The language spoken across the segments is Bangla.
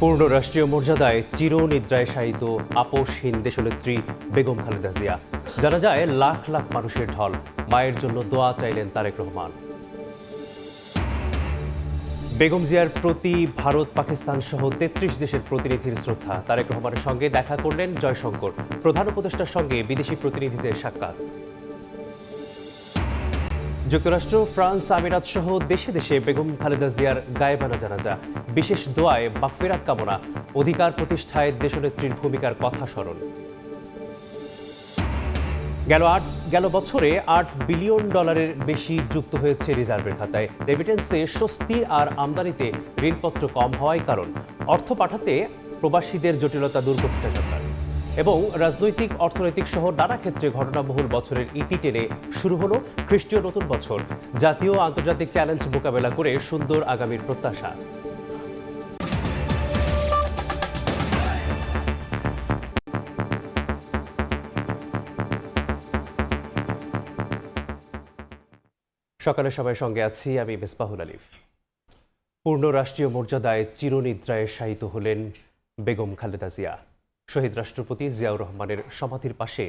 পূর্ণ রাষ্ট্রীয় মর্যাদায় চিরনিদ্রায় শায়িত আপোষহীন দেশনেত্রী বেগম খালেদা জিয়া। জানা যায় লাখ লাখ মানুষের ঢল। মায়ের জন্য দোয়া চাইলেন তারেক রহমান। বেগম জিয়ার প্রতি ভারত, পাকিস্তান সহ ৩৩ দেশের প্রতিনিধির শ্রদ্ধা। তারেক রহমানের সঙ্গে দেখা করলেন জয়শঙ্কর। প্রধান উপদেষ্টার সঙ্গে বিদেশি প্রতিনিধিদের সাক্ষাৎ। যুক্তরাষ্ট্র, ফ্রান্স, আমিরাত সহ দেশে দেশে বেগম খালেদা জিয়ার গায়েবানা জানাজা। বিশেষ দোয়ায় মাগফিরাত কামনা, অধিকার প্রতিষ্ঠায় দেশনেত্রীর ভূমিকার কথা স্মরণ। গেল বছরে $8 বিলিয়ন বেশি যুক্ত হয়েছে রিজার্ভের খাতায়। রেমিটেন্সে স্বস্তি আর আমদানিতে ঋণপত্র কম হওয়ায় কারণ। অর্থ পাঠাতে প্রবাসীদের জটিলতা দূর করতে সরকার। এবং রাজনৈতিক, অর্থনৈতিক সহ নানা ক্ষেত্রে ঘটনাবহুল বছরের ইতি টেনে শুরু হলো খ্রিস্টীয় নতুন বছর। জাতীয় আন্তর্জাতিক চ্যালেঞ্জ মোকাবেলা করে সুন্দর আগামীর প্রত্যাশা। সকালে সবাই সঙ্গে আছি আমি মেসবাহুল আলিফ। পূর্ণ রাষ্ট্রীয় মর্যাদায় চিরনিদ্রায় শায়িত হলেন বেগম খালেদা জিয়া। শহীদ রাষ্ট্রপতি জিয়াউর রহমানের সমাধির পাশে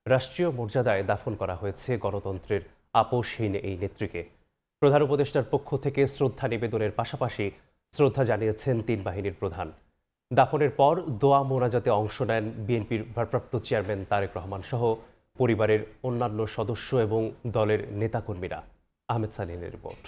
রাষ্ট্রীয় মর্যাদায় দাফন করা হয়েছে গণতন্ত্রের আপোষহীন এই নেত্রীকে। প্রধান উপদেষ্টার পক্ষ থেকে শ্রদ্ধা নিবেদনের পাশাপাশি শ্রদ্ধা জানিয়েছেন তিন বাহিনীর প্রধান। দাফনের পর দোয়া মোনাজাতে অংশ নেন বিএনপির ভারপ্রাপ্ত চেয়ারম্যান তারেক রহমান সহ পরিবারের অন্যান্য সদস্য এবং দলের নেতাকর্মীরা। আহমেদ সালিনের রিপোর্ট।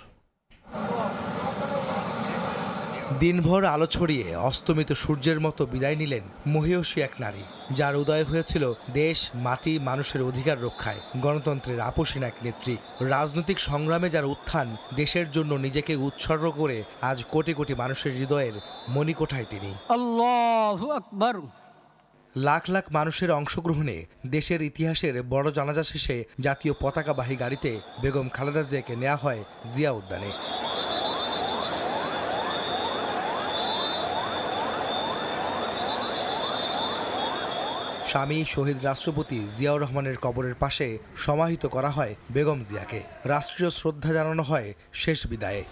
দিনভর আলো ছড়িয়ে অস্তমিত সূর্যের মতো বিদায় নিলেন মহীয়সী এক নারী, যার উদয় হয়েছিল দেশ, মাটি, মানুষের অধিকার রক্ষায়। গণতন্ত্রের আপোষহীন এক নেত্রী। রাজনৈতিক সংগ্রামে যার উত্থান, দেশের জন্য নিজেকে উৎসর্গ করে আজ কোটি কোটি মানুষের হৃদয়ের মণিকোঠায় তিনি। আল্লাহু আকবার। লাখ লাখ মানুষের অংশগ্রহণে দেশের ইতিহাসের বড় জানাজা শেষে জাতীয় পতাকাবাহী গাড়িতে বেগম খালেদা জিয়াকে নেওয়া হয় জিয়া উদ্যানে। স্বামী শহীদ রাষ্ট্রপতি জিয়াউর রহমানের কবরের পাশে সমাহিত করা হয় বেগম জিয়াকে। রাষ্ট্রীয় শ্রদ্ধা জানানো হয় শেষ বিদায়ে।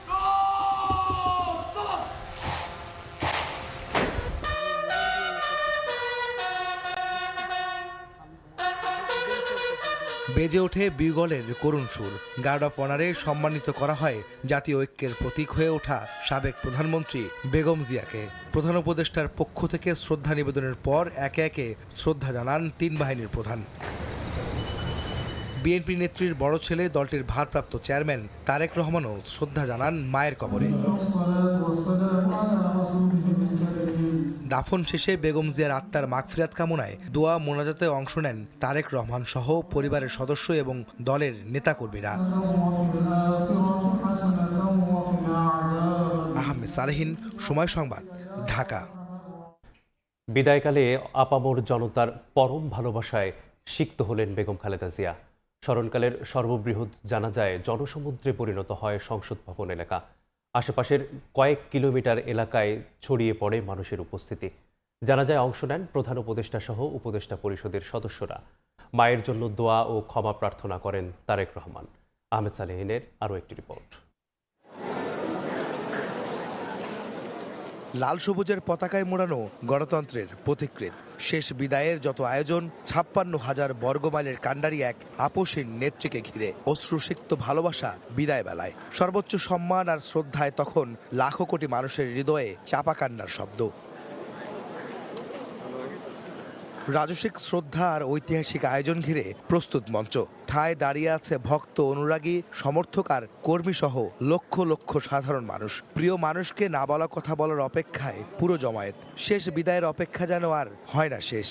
বেজে ওঠে বিগলের করুণ সুর। গার্ড অফ অনারে সম্মানিত করা হয় জাতীয় ঐক্যের প্রতীক হয়ে ওঠা সাবেক প্রধানমন্ত্রী বেগম জিয়াকে। প্রধান উপদেষ্টার পক্ষ থেকে শ্রদ্ধা নিবেদনের পর একে একে শ্রদ্ধা জানান তিন বাহিনীর প্রধান। বিএনপি নেত্রীর বড় ছেলে, দলটির ভারপ্রাপ্ত চেয়ারম্যান তারেক রহমানও শ্রদ্ধা জানান মায়ের কবরে। দাফন শেষে বেগম জিয়ার আত্মার মাগফিরাত কামনায় দোয়া মোনাজাতে অংশ নেন তারেক রহমান সহ পরিবারের সদস্য এবং দলের নেতাকর্মীরা। আহমেদ সালেহীন, সময় সংবাদ, ঢাকা। বিদায়কালে আপামর জনতার পরম ভালোবাসায় সিক্ত হলেন বেগম খালেদা জিয়া। স্মরণকালের সর্ববৃহৎ জানাজায় জনসমুদ্রে পরিণত হয় সংসদ ভবন এলাকা। আশেপাশের কয়েক কিলোমিটার এলাকায় ছড়িয়ে পড়ে মানুষের উপস্থিতি। জানাজায় অংশ নেন প্রধান উপদেষ্টা সহ উপদেষ্টা পরিষদের সদস্যরা। মায়ের জন্য দোয়া ও ক্ষমা প্রার্থনা করেন তারেক রহমান। আহমেদ সালেহিনের আরও একটি রিপোর্ট। লাল সবুজের পতাকায় মোড়ানো গণতন্ত্রের পথিকৃৎ শেষ বিদায়ের যত আয়োজন, 56,000 বর্গমাইলের কাণ্ডারি এক আপোষহীন নেত্রীকে ঘিরে অশ্রুসিক্ত ভালোবাসা বিদায় বেলায়। সর্বোচ্চ সম্মান আর শ্রদ্ধায় তখন লাখো কোটি মানুষের হৃদয়ে চাপা কান্নার শব্দ। রাজসিক শ্রদ্ধা আর ঐতিহাসিক আয়োজন ঘিরে প্রস্তুত মঞ্চ। ঠায় দাঁড়িয়ে আছে ভক্ত, অনুরাগী, সমর্থক আর কর্মী সহ লক্ষ লক্ষ সাধারণ মানুষ। প্রিয় মানুষকে না বলা কথা বলার অপেক্ষায় পুরো জমায়েত। শেষ বিদায়ের অপেক্ষা যেন আর হয় না শেষ।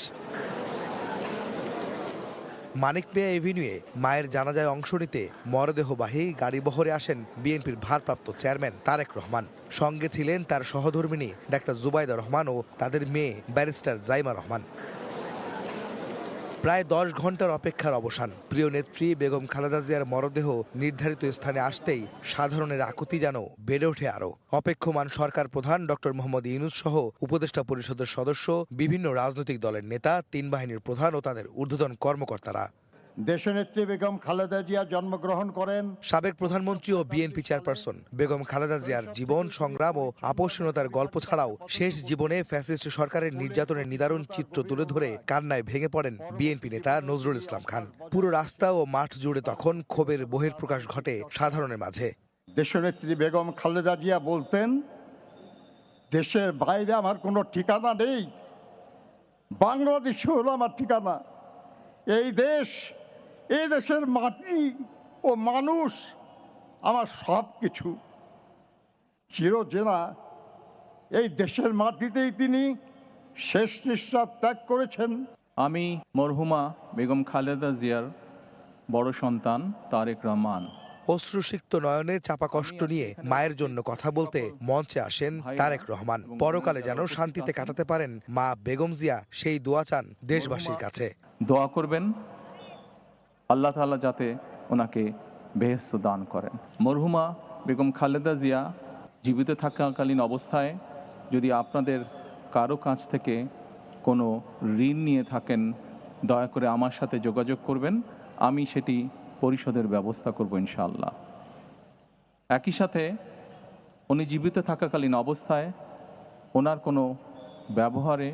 মানিক মিয়া এভিনিউয়ে মায়ের জানাজায় অংশ নিতে মরদেহবাহী গাড়িবহরে আসেন বিএনপির ভারপ্রাপ্ত চেয়ারম্যান তারেক রহমান। সঙ্গে ছিলেন তার সহধর্মিণী ডাক্তার জুবাইদা রহমান ও তাদের মেয়ে ব্যারিস্টার জাইমা রহমান। প্রায় 10 ঘন্টার অপেক্ষার অবসান। প্রিয় নেত্রী বেগম খালেদা জিয়ার মরদেহ নির্ধারিত স্থানে আসতেই সাধারণের আকুতি যেন বেড়ে ওঠে আরও। অপেক্ষমান সরকার প্রধান ডক্টর মোহাম্মদ ইউনূস সহ উপদেষ্টা পরিষদের সদস্য, বিভিন্ন রাজনৈতিক দলের নেতা, তিন বাহিনীর প্রধান ও তাদের ঊর্ধ্বতন কর্মকর্তারা। দেশনেত্রী বেগম খালেদা জিয়া জন্মগ্রহণ করেন। সাবেক প্রধানমন্ত্রী ও বিএনপি চেয়ারপারসন বেগম খালেদা জিয়ার জীবন সংগ্রাম ও আপোষহীনতার গল্প ছাড়াও শেষ জীবনে ফ্যাসিস্ট সরকারের নির্যাতনের নিদারুণ চিত্র তুলে ধরে কান্নায় ভেঙে পড়েন বিএনপি নেতা নজরুল ইসলাম খান। পুরো রাস্তা ও মাঠ জুড়ে তখন ক্ষোভের বহিঃপ্রকাশ ঘটে সাধারণের মাঝে। দেশনেত্রী বেগম খালেদা জিয়া বলতেন, দেশের বাইরে আমার কোনো ঠিকানা নেই, বাংলাদেশ হলো আমার ঠিকানা। এই দেশের মাটি ও মানুষ আমার সব কিছু। চিরচেনা এই দেশের মাটিতেই তিনি শেষ নিঃশ্বাস ত্যাগ করেছেন। আমি মরহুমা বেগম খালেদা জিয়ার বড় সন্তান তারেক রহমান। অশ্রুসিক্ত নয়নে চাপা কষ্ট নিয়ে মায়ের জন্য কথা বলতে মঞ্চে আসেন তারেক রহমান। পরকালে যেন শান্তিতে কাটাতে পারেন মা বেগম জিয়া, সেই দোয়া চান দেশবাসীর কাছে। দোয়া করবেন আল্লাহ তাআলা যাতে ওনাকে বেহেশত দান করেন। মরহুমা বেগম খালেদা জিয়া জীবিত থাকাকালীন অবস্থায় যদি আপনাদের কারো কাছ থেকে কোনো ঋণ নিয়ে থাকেন, দয়া করে আমার সাথে যোগাযোগ করবেন, আমি সেটি পরিশোধের ব্যবস্থা করব ইনশাআল্লাহ। একই সাথে উনি জীবিত থাকাকালীন অবস্থায় ওনার কোনো ব্যবহারে,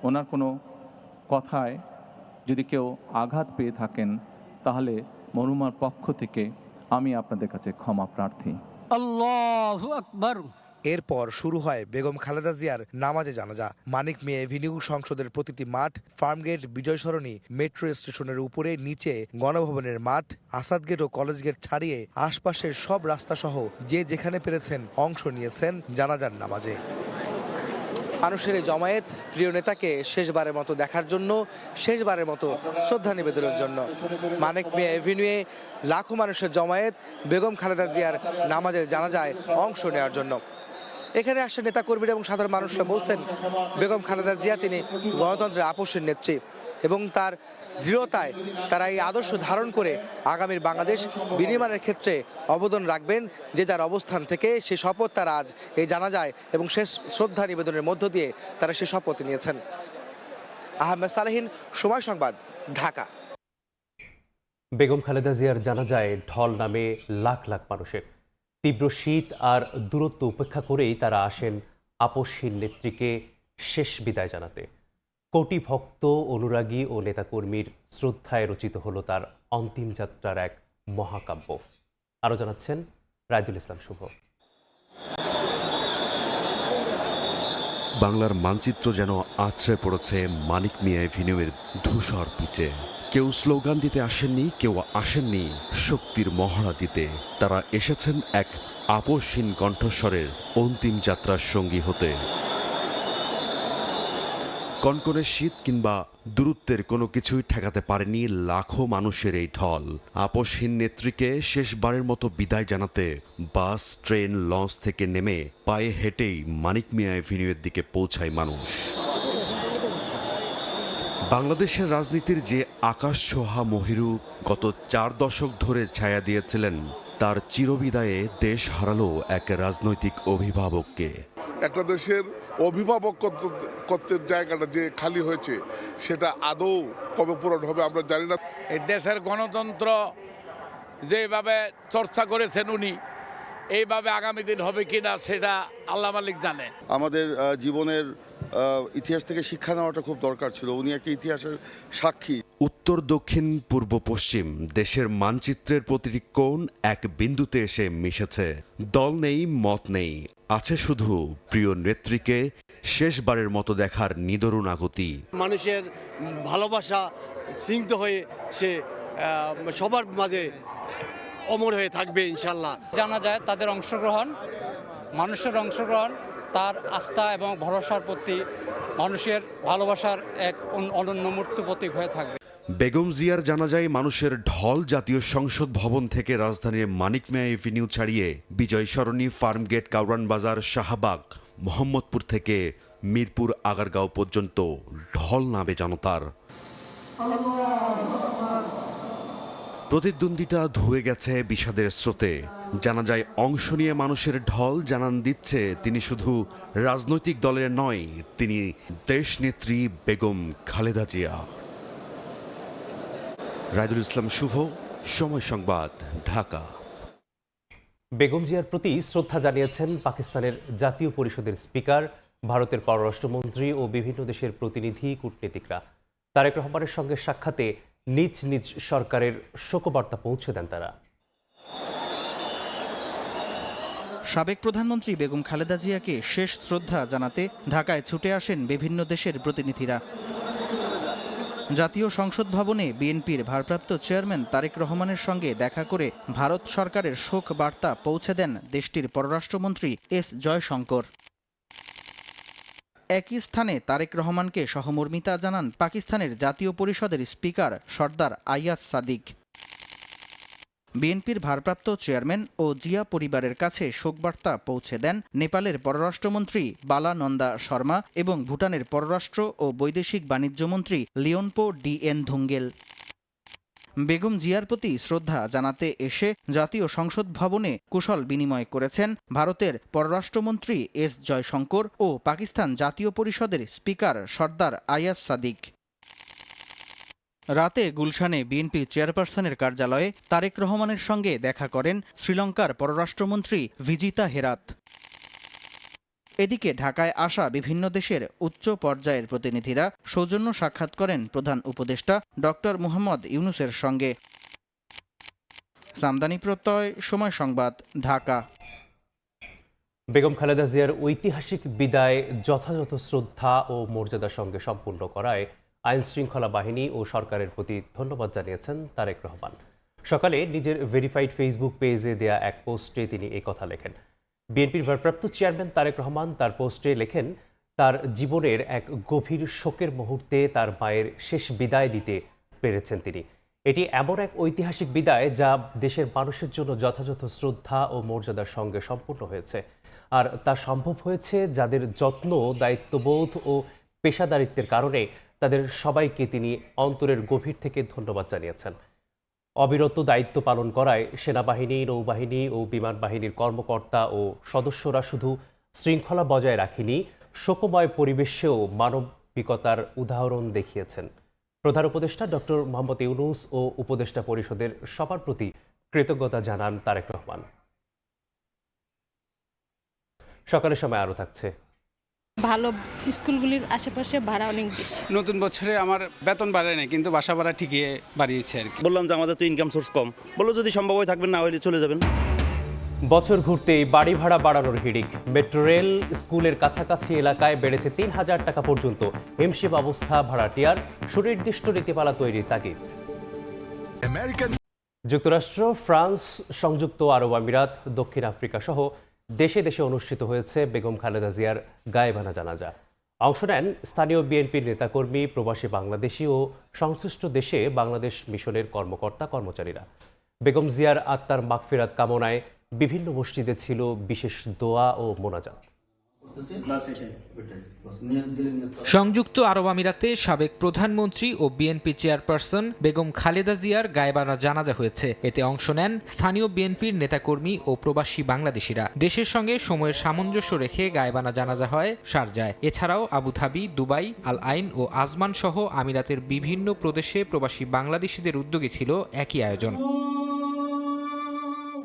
ওনার কোনো কথায় যদি কেউ আঘাত পেয়ে থাকেন, তাহলে মরহুমার পক্ষ থেকে আমি আপনাদের কাছে ক্ষমা প্রার্থী। আল্লাহু আকবার। এরপর শুরু হয় বেগম খালেদা জিয়ার নামাজে জানাজা। মানিক মিয়া এভিনিউ, সংসদের প্রতিটি মাঠ, ফার্মগেট, বিজয় সরণি, মেট্রো স্টেশনের উপরে নিচে, গণভবনের মাঠ, আসাদ গেট ও কলেজ গেট ছাড়িয়ে আশপাশের সব রাস্তা সহ যে যেখানে পেরেছেন অংশ নিয়েছেন জানাজার নামাজে। মানুষের এই জমায়েত প্রিয় নেতাকে শেষবারের মতো দেখার জন্য, শেষবারের মতো শ্রদ্ধা নিবেদনের জন্য। মানিক মিয়া এভিনিউয়ে লাখো মানুষের জমায়েত বেগম খালেদা জিয়ার নামাজের জানাজায় অংশ নেওয়ার জন্য। এখানে আসা নেতাকর্মীরা এবং সাধারণ মানুষরা বলছেন, বেগম খালেদা জিয়া তিনি গণতন্ত্রের আপোষের নেত্রী এবং তার দৃঢ়তায় তারা এই আদর্শ ধারণ করে আগামীর বাংলাদেশ বিনির্মাণের ক্ষেত্রে অবদান রাখবেন। যে যার অবস্থান থেকে সে শপথ তারা আজ এই জানাজায় এবং শেষ শ্রদ্ধা নিবেদনের মধ্য দিয়ে তারা সে শপথ নিয়েছেন। আহমেদ সালেহীন, সময় সংবাদ, ঢাকা। বেগম খালেদা জিয়ার জানাজায় ঢল নামে লাখ লাখ মানুষের। তীব্র শীত আর দূরত্ব উপেক্ষা করেই তারা আসেন আপোষহীন নেত্রীকে শেষ বিদায় জানাতে। কোটি ভক্ত, অনুরাগী ও নেতাকর্মীর শ্রদ্ধায় রচিত হলো তার অন্তিম যাত্রার এক মহাকাব্য। আরও জানাচ্ছেন রাইদুল ইসলাম শুভ। বাংলার মানচিত্র যেন আছড়ে পড়েছে মানিক মিয়া এভিনিউয়ের ধূসর পিচে। কেউ স্লোগান দিতে আসেননি, কেউ আসেননি শক্তির মহড়া দিতে। তারা এসেছেন এক আপোষহীন কণ্ঠস্বরের অন্তিম যাত্রার সঙ্গী হতে। কনকনে শীত কিংবা দূরত্বের কোনো কিছুই ঠেকাতে পারেনি লাখো মানুষের এই ঢল। আপোষহীন নেত্রীকে শেষবারের মতো বিদায় জানাতে বাস, ট্রেন, লঞ্চ থেকে নেমে পায়ে হেঁটেই মানিক মিয়া এভিনিউয়ের দিকে পৌঁছায় মানুষ। বাংলাদেশের রাজনীতির যে আকাশ ছোঁয়া মহিরু গত 4 দশক ধরে ছায়া দিয়েছিলেন, তার চিরবিদায়ে দেশ হারালো এক রাজনৈতিক অভিভাবককে। একটা দেশের অভিভাবকত্বের জায়গাটা যে খালি হয়েছে, সেটা আদৌ কবে পূরণ হবে আমরা জানি না। এই দেশের গণতন্ত্র যেভাবে চর্চা করেছেন উনি, এইভাবে আগামী দিন হবে কিনা সেটা আল্লাহ মালিক জানে। আমাদের জীবনের ইতিহাস থেকে শিক্ষা নেওয়াটা খুব দরকার ছিল। উনি একটা ইতিহাসের সাক্ষী। উত্তর, দক্ষিণ, পূর্ব, পশ্চিম দেশের মানচিত্রের প্রতিটি কোণ এক বিন্দুতে এসে মিশেছে। দল নেই, মত নেই, আছে শুধু প্রিয় নেত্রীকে শেষবারের মতো দেখার নিদরুণ আগতি। মানুষের ভালোবাসা সিক্ত হয়ে সে সবার মাঝে অমর হয়ে থাকবে ইনশাল্লাহ। জানা যায় তাদের অংশগ্রহণ, মানুষের অংশগ্রহণ তার আস্থা এবং ভরসার প্রতি মানুষের ভালোবাসার এক অনন্য মূর্ত প্রতীক হয়ে থাকবে। বেগম জিয়ার জানাজায় মানুষের ঢল জাতীয় সংসদ ভবন থেকে রাজধানীর মানিক মিয়া এভিনিউ ছাড়িয়ে বিজয় সরণি, ফার্মগেট, কাউরান বাজার, শাহবাগ, মোহাম্মদপুর থেকে মিরপুর, আগারগাঁও পর্যন্ত ঢল নামে জনতার। প্রতিদ্বন্দ্বিতা ধুয়ে গেছে বিষাদের স্রোতে। জানাজায় অংশ নিয়ে মানুষের ঢল জানান দিচ্ছে তিনি শুধু রাজনৈতিক দলের নয়, তিনি দেশনেত্রী বেগম খালেদা জিয়া। রায়দুল ইসলাম শুভ, সময় সংবাদ, ঢাকা। বেগম জিয়ার প্রতি শ্রদ্ধা জানিয়েছেন পাকিস্তানের জাতীয় পরিষদের স্পিকার, ভারতের পররাষ্ট্রমন্ত্রী ও বিভিন্ন দেশের প্রতিনিধি, কূটনীতিকরা। তারেক রহমানের সঙ্গে সাক্ষাতে নিজ নিজ সরকারের শোকবার্তা পৌঁছে দেন তারা। সাবেক প্রধানমন্ত্রী বেগম খালেদা জিয়াকে শেষ শ্রদ্ধা জানাতে ঢাকায় ছুটে আসেন বিভিন্ন দেশের প্রতিনিধিরা। জাতীয় সংসদ ভবনে বিএনপির ভারপ্রাপ্ত চেয়ারম্যান তারেক রহমানের সঙ্গে দেখা করে ভারত সরকারের শোক বার্তা পৌঁছে দেন দেশটির পররাষ্ট্রমন্ত্রী এস জয়শঙ্কর। একই স্থানে তারেক রহমানকে সহমর্মিতা জানান পাকিস্তানের জাতীয় পরিষদের স্পিকার সর্দার আইয়াজ সাদিক। বিএনপির ভারপ্রাপ্ত চেয়ারম্যান ও জিয়া পরিবারের কাছে শোকবার্তা পৌঁছে দেন নেপালের পররাষ্ট্রমন্ত্রী বালা নন্দা শর্মা এবং ভুটানের পররাষ্ট্র ও বৈদেশিক বাণিজ্যমন্ত্রী লিওনপো ডিএন ধুঙ্গেল। বেগম জিয়ার প্রতি শ্রদ্ধা জানাতে এসে জাতীয় সংসদ ভবনে কুশল বিনিময় করেছেন ভারতের পররাষ্ট্রমন্ত্রী এস জয়শঙ্কর ও পাকিস্তান জাতীয় পরিষদের স্পিকার সর্দার আয়াজ সাদিক। রাতে গুলশানে বিএনপি চেয়ারপারসনের কার্যালয়ে তারেক রহমানের সঙ্গে দেখা করেন শ্রীলঙ্কার পররাষ্ট্রমন্ত্রী ভিজিতা হেরাত। এদিকে ঢাকায় আসা বিভিন্ন দেশের উচ্চ পর্যায়ের প্রতিনিধিরা সৌজন্য সাক্ষাৎ করেন প্রধান উপদেষ্টা ডক্টর মুহাম্মদ ইউনূসের সঙ্গে। সামদানি প্রত্যয়, সময় সংবাদ, ঢাকা। বেগম খালেদা জিয়ার ঐতিহাসিক বিদায় যথাযথ শ্রদ্ধা ও মর্যাদার সঙ্গে সম্পূর্ণ করায় আইনশৃঙ্খলা বাহিনী ও সরকারের প্রতি ধন্যবাদ জানিয়েছেন তারেক রহমান। সকালে নিজের ভেরিফাইড ফেসবুক পেজে দেয়া এক পোস্টে তিনি এই কথা লেখেন। বিএনপির ভারপ্রাপ্ত চেয়ারম্যান তারেক রহমান তার পোস্টে লেখেন, তার জীবনের এক গভীর শোকের মুহূর্তে তার মায়ের শেষ বিদায় দিতে পেরেছেন তিনি। এটি এমন এক ঐতিহাসিক বিদায় যা দেশের মানুষের জন্য যথাযথ শ্রদ্ধা ও মর্যাদার সঙ্গে সম্পূর্ণ হয়েছে। আর তা সম্ভব হয়েছে যাদের যত্ন, দায়িত্ববোধ ও পেশাদারিত্বের কারণে। তাদের সবাইকে তিনি অন্তরের গভীর থেকে ধন্যবাদ জানিয়েছেন। অবিরত দায়িত্ব পালন করায় সেনাবাহিনী, নৌবাহিনী ও বিমান বাহিনীর কর্মকর্তা ও সদস্যরা শুধু শৃঙ্খলা বজায় রাখেনি, শোকময় পরিবেশেও মানবিকতার উদাহরণ দেখিয়েছেন। প্রধান উপদেষ্টা ডক্টর মোহাম্মদ ইউনূস ও উপদেষ্টা পরিষদের সবার প্রতি কৃতজ্ঞতা জানান তারেক রহমান। সকালের সময় আরও থাকছে। ভালো স্কুলগুলির আশেপাশে ভাড়া অনেক বেশি। নতুন বছরে আমার বেতন বাড়ে না, কিন্তু বাসা ভাড়া ঠিকই বাড়িয়েছে আর কি। বললাম যে আমাদের তো ইনকাম সোর্স কম, বললো যদি সম্ভব হয় থাকবেন, না হলে চলে যাবেন। বছর ঘুরতেই বাড়ি ভাড়া বাড়ানোর হিড়িক। মেট্রো রেল, স্কুলের কাছাকাছি এলাকায় বেড়েছে ৩,০০০ টাকা পর্যন্ত। হিমশিম অবস্থা ভাড়াটিয়ার, সুনির্দিষ্ট নীতিমালা তৈরির তাগিদ। যুক্তরাষ্ট্র, ফ্রান্স, সংযুক্ত আরব আমিরাত, দক্ষিণ আফ্রিকা সহ দেশে দেশে অনুষ্ঠিত হয়েছে বেগম খালেদা জিয়ার গায়েবানা জানাজা। অংশ নেন স্থানীয় বিএনপির নেতাকর্মী, প্রবাসী বাংলাদেশি ও সংশ্লিষ্ট দেশে বাংলাদেশ মিশনের কর্মকর্তা কর্মচারীরা। বেগম জিয়ার আত্মার মাগফিরাত কামনায় বিভিন্ন মসজিদে ছিল বিশেষ দোয়া ও মোনাজাত। সংযুক্ত আরব আমিরাতে সাবেক প্রধানমন্ত্রী ও বিএনপি চেয়ারপারসন বেগম খালেদা জিয়ার গায়েবানা জানাজা হয়েছে। এতে অংশ নেন স্থানীয় বিএনপির নেতাকর্মী ও প্রবাসী বাংলাদেশিরা। দেশের সঙ্গে সময়ের সামঞ্জস্য রেখে গায়েবানা জানাজা হয় শারজায়। এছাড়াও আবুধাবি, দুবাই, আল আইন ও আজমান সহ আমিরাতের বিভিন্ন প্রদেশে প্রবাসী বাংলাদেশিদের উদ্যোগে ছিল একই আয়োজন।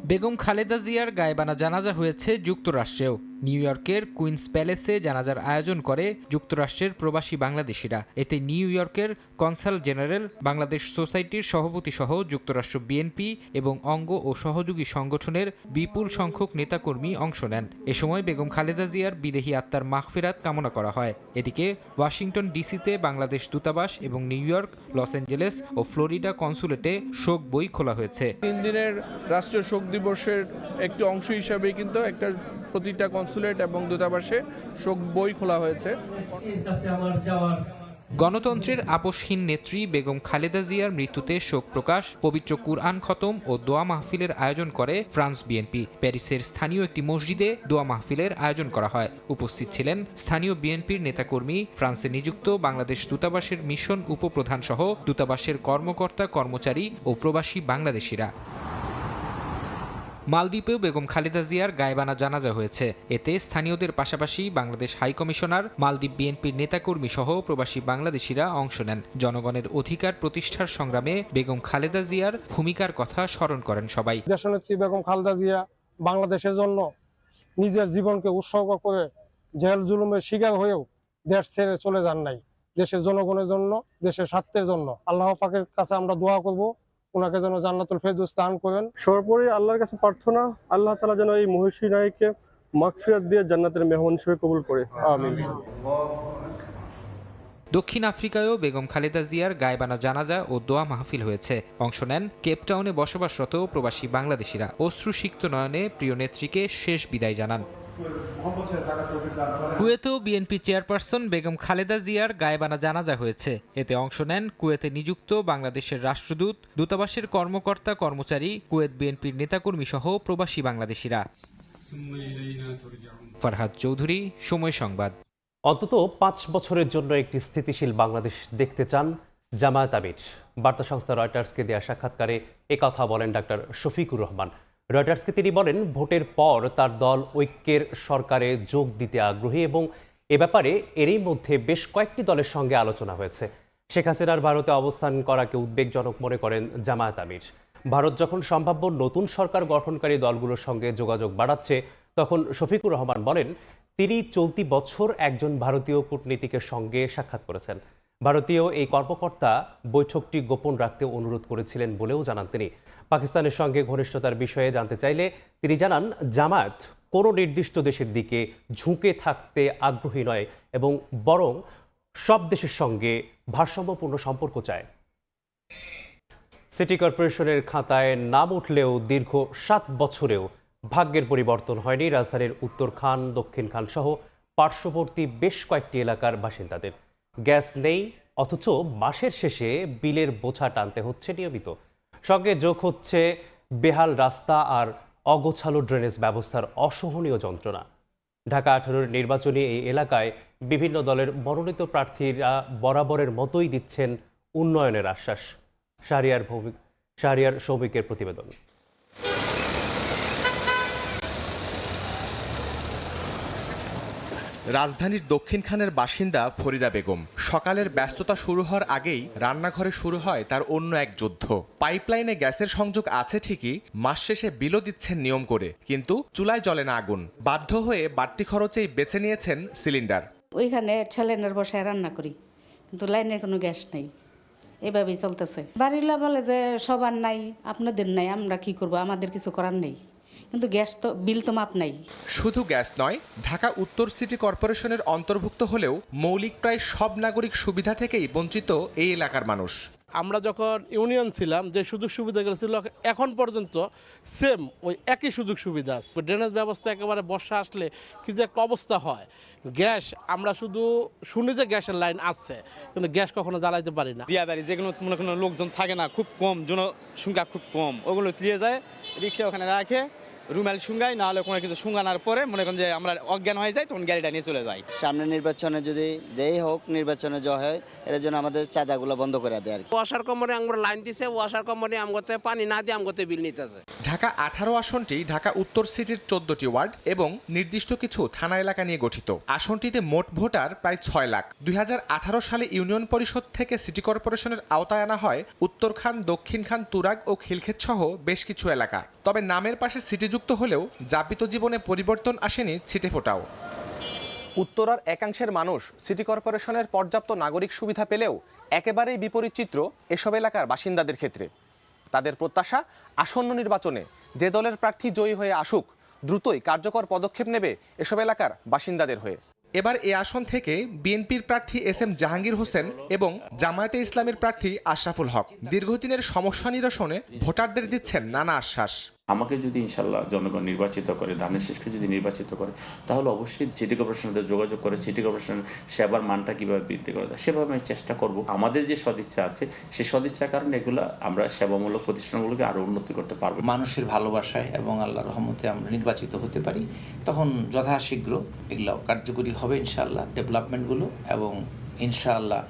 বেগম খালেদা জিয়ার গায়েবানা জানাজা হয়েছে যুক্তরাষ্ট্রেও। নিউ ইয়র্কের কুইন্স প্যালেসে জানাজার আয়োজন করে যুক্তরাষ্ট্রের প্রবাসী বাংলাদেশিরা। এতে নিউ ইয়র্কের কনসাল জেনারেল, বাংলাদেশ সোসাইটির সভাপতি সহ যুক্তরাষ্ট্র বিএনপি এবং অঙ্গ ও সহযোগী সংগঠনের বিপুল সংখ্যক নেতাকর্মী অংশ নেন। এ সময় বেগম খালেদা জিয়ার বিদেহী আত্মার মাগফিরাত কামনা করা হয়। এদিকে ওয়াশিংটন ডিসিতে বাংলাদেশ দূতাবাস এবং নিউ ইয়র্ক, লস অ্যাঞ্জেলেস ও ফ্লোরিডা কনসুলেটে শোক বই খোলা হয়েছে। 3 দিনের রাষ্ট্রীয় শোক দিবসের একটি অংশ হিসাবে কিন্তু একটা প্রতিটা কনসুলেট এবং দূতাবাসে শোক বই খোলা হয়েছে। গণতন্ত্রের আপোষহীন নেত্রী বেগম খালেদা জিয়ার মৃত্যুতে শোক প্রকাশ, পবিত্র কুরআন খতম ও দোয়া মাহফিলের আয়োজন করে ফ্রান্স বিএনপি। প্যারিসের স্থানীয় একটি মসজিদে দোয়া মাহফিলের আয়োজন করা হয়। উপস্থিত ছিলেন স্থানীয় বিএনপির নেতাকর্মী, ফ্রান্সে নিযুক্ত বাংলাদেশ দূতাবাসের মিশন উপপ্রধান সহ দূতাবাসের কর্মকর্তা কর্মচারী ও প্রবাসী বাংলাদেশিরা। মালদ্বীপেও বেগম খালেদা জিয়ার গায়েবানা জানাজা হয়েছে। এতে স্থানীয়দের পাশাপাশি বাংলাদেশ হাই কমিশনার, মালদ্বীপ বিএনপির নেতাকর্মী সহ প্রবাসী বাংলাদেশিরা অংশ নেন। জনগণের অধিকার প্রতিষ্ঠার সংগ্রামে বেগম খালেদা জিয়ার ভূমিকার কথা স্মরণ করেন সবাই। দেশনেত্রী বেগম খালেদা জিয়া বাংলাদেশের জন্য নিজের জীবনকে উৎসর্গ করে জেল জুলুমের শিকার হয়েও দেশ ছেড়ে চলে যান নাই। দেশের জনগণের জন্য, দেশের স্বার্থের জন্য। আল্লাহ পাকের কাছে আমরা দোয়া করব, ওনাকে যেন জান্নাতুল ফেরদৌস দান করেন। সর্বোপরি আল্লাহর কাছে প্রার্থনা, আল্লাহ তাআলা যেন এই মহিষী নারীকে মাগফিরাত দিয়ে জান্নাতের মেহমান হিসেবে কবুল করে। আমিন। দক্ষিণ আফ্রিকায়ও বেগম খালেদা জিয়ার গায়েবানা জানাজা ও দোয়া মাহফিল হয়েছে। অংশ নেন কেপটাউনে বসবাসরত প্রবাসী বাংলাদেশিরা। অশ্রুসিক্ত নয়নে প্রিয় নেত্রীকে শেষ বিদায় জানান। কুয়েতেও বিএনপি চেয়ারপারসন বেগম খালেদা জিয়ার গায়েবানা জানাজা হয়েছে। এতে অংশ নেন কুয়েতে নিযুক্ত বাংলাদেশের রাষ্ট্রদূত, দূতাবাসের কর্মকর্তা কর্মচারী, কুয়েত বিএনপির নেতাকর্মী সহ প্রবাসী বাংলাদেশিরা। ফরহাদ চৌধুরী, সময় সংবাদ। অন্তত 5 বছরের জন্য একটি স্থিতিশীল বাংলাদেশ দেখতে চান জামায়াত আমির। বার্তা সংস্থা রয়টার্সকে দেয়া সাক্ষাৎকারে একথা বলেন ডাক্তার শফিকুর রহমান। রয়টার্সকে তিনি বলেন, ভোটের পর তার দল ঐক্যের সরকারে যোগ দিতে আগ্রহী এবং এ ব্যাপারে এরই মধ্যে বেশ কয়েকটি দলের সঙ্গে আলোচনা হয়েছে। শেখ হাসিনার ভারতে অবস্থান করাকে উদ্বেগজনক মনে করেন জামায়াত আমির। ভারত যখন সম্ভাব্য নতুন সরকার গঠনকারী দলগুলোর সঙ্গে যোগাযোগ বাড়াচ্ছে, তখন শফিকুর রহমান বলেন, তিনি চলতি বছর একজন ভারতীয় কূটনীতিকের সঙ্গে সাক্ষাৎ করেছেন। ভারতীয় এই কর্মকর্তা বৈঠকটি গোপন রাখতে অনুরোধ করেছিলেন বলেও জানান তিনি। পাকিস্তানের সঙ্গে ঘনিষ্ঠতার বিষয়ে জানতে চাইলে তিনি জানান, জামায়াত কোনো নির্দিষ্ট দেশের দিকে ঝুঁকে থাকতে আগ্রহী নয় এবং বরং সব দেশের সঙ্গে ভারসাম্যপূর্ণ সম্পর্ক চায়। সিটি কর্পোরেশনের খাতায় নাম উঠলেও দীর্ঘ 7 বছরেও ভাগ্যের পরিবর্তন হয়নি রাজধানীর উত্তর খান, দক্ষিণ খান সহ পার্শ্ববর্তী বেশ কয়েকটি এলাকার বাসিন্দাদের। গ্যাস নেই, অথচ মাসের শেষে বিলের বোঝা টানতে হচ্ছে নিয়মিত। সঙ্গে যোগ হচ্ছে বেহাল রাস্তা আর অগোছালো ড্রেনেজ ব্যবস্থার অসহনীয় যন্ত্রণা। ঢাকা 18 নির্বাচনী এই এলাকায় বিভিন্ন দলের মনোনীত প্রার্থীরা বরাবরের মতোই দিচ্ছেন উন্নয়নের আশ্বাস। শাহরিয়ার সৌমিকের প্রতিবেদন। রাজধানীর দক্ষিণখানের বাসিন্দা ফরিদা বেগম। সকালের ব্যস্ততা শুরু হওয়ার আগেই রান্নাঘরে শুরু হয় তার অন্য এক যুদ্ধ। পাইপলাইনে গ্যাসের সংযোগ আছে ঠিকই, মাস শেষে বিলও দিচ্ছেন নিয়ম করে, কিন্তু চুলায় জ্বলে না আগুন। বাধ্য হয়ে বাড়তি খরচেই বেছে নিয়েছেন সিলিন্ডার। ওইখানে ছেলেনের বসায় রান্না করি, কিন্তু লাইনের কোনো গ্যাস নেই, এভাবেই চলতেছে। বাড়িলা বলে যে সবার নাই, আপনাদের নাই, আমরা কি করব, আমাদের কিছু করার নেই, কিন্তু গ্যাস তো বিল তো মাপ নাই। শুধু গ্যাস নয়, ঢাকা উত্তর সিটি কর্পোরেশনের অন্তর্ভুক্ত হলেও মৌলিক প্রায় সব নাগরিক সুবিধা থেকেই বঞ্চিত এই এলাকার মানুষ। আমরা যখন ইউনিয়ন ছিলাম, যে সুযোগ সুবিধাগুলো ছিল এখন পর্যন্ত সেম ওই একই সুযোগ সুবিধা আছে। ড্রেনেজ ব্যবস্থা একেবারে বর্ষা আসলে কি যে একটা অবস্থা হয়। গ্যাস আমরা শুধু শুনি যে গ্যাসের লাইন আসছে, কিন্তু গ্যাস কখনো জ্বালাইতে পারি না। দিয়াবাড়ি যেগুলো মনে কোনো লোকজন থাকে না, খুব কম, জনসংখ্যা খুব কম, ওগুলো দিয়ে যায়, রিক্সা ওখানে রাখে, রুমাল শুঙ্গাই, না হলে কোনো কিছু শুঙ্গানোর পরে মনে করেন যে আমরা অজ্ঞান হয়ে যাই, তখন গাড়িটা নিয়ে চলে যাই। সামনে নির্বাচনে যদি যেই হোক নির্বাচনে জয় হয়, এর জন্য আমাদের চাঁদাগুলো বন্ধ করে দেয়। ওয়াসার কোম্পানি আমরা লাইন দিছে, ওয়াসার কোম্পানি আমগতে পানি না দিয়ে আমগতে বিল নিতেছে। ঢাকা 18 আসনটি ঢাকা উত্তর সিটির 14টি ওয়ার্ড এবং নির্দিষ্ট কিছু থানা এলাকা নিয়ে গঠিত। আসনটিতে মোট ভোটার প্রায় 6 লাখ। 2018 সালে ইউনিয়ন পরিষদ থেকে সিটি কর্পোরেশনের আওতায় আনা হয় উত্তরখান, দক্ষিণখান, তুরাগ ও খিলক্ষেত সহ বেশ কিছু এলাকা। তবে নামের পাশে সিটি যুক্ত হলেও যাপিত জীবনে পরিবর্তন আসেনি ছিটেফোঁটাও। উত্তরার একাংশের মানুষ সিটি কর্পোরেশনের পর্যাপ্ত নাগরিক সুবিধা পেলেও একেবারেই বিপরীত চিত্র এসব এলাকার বাসিন্দাদের ক্ষেত্রে। তাদের প্রত্যাশা, আসন্ন নির্বাচনে যে দলের প্রার্থী জয়ী হয়ে আসুক, দ্রুতই কার্যকর পদক্ষেপ নেবে এসব এলাকার বাসিন্দাদের হয়ে। এবার এ আসন থেকে বিএনপির প্রার্থী SM জাহাঙ্গীর হোসেন এবং জামায়াতে ইসলামের প্রার্থী আশরাফুল হক দীর্ঘদিনের সমস্যা নিরসনে ভোটারদের দিচ্ছেন নানা আশ্বাস। আমাকে যদি ইনশাল্লাহ জনগণ নির্বাচিত করে, ধানের শেষকে যদি নির্বাচিত করে, তাহলে অবশ্যই সিটি কর্পোরেশনের যোগাযোগ করে সিটি কর্পোরেশন সেবার মানটা কীভাবে বৃদ্ধি করা যায় সেভাবে আমি চেষ্টা করব। আমাদের যে সদিচ্ছা আছে সেই সদিচ্ছার কারণে এগুলো আমরা সেবামূলক প্রতিষ্ঠানগুলোকে আরও উন্নতি করতে পারবো। মানুষের ভালোবাসায় এবং আল্লাহর রহমতে আমরা নির্বাচিত হতে পারি, তখন যথাশীঘ্র এগুলো কার্যকরী হবে ইনশাআল্লাহ ডেভেলপমেন্টগুলো, এবং ইনশাআল্লাহ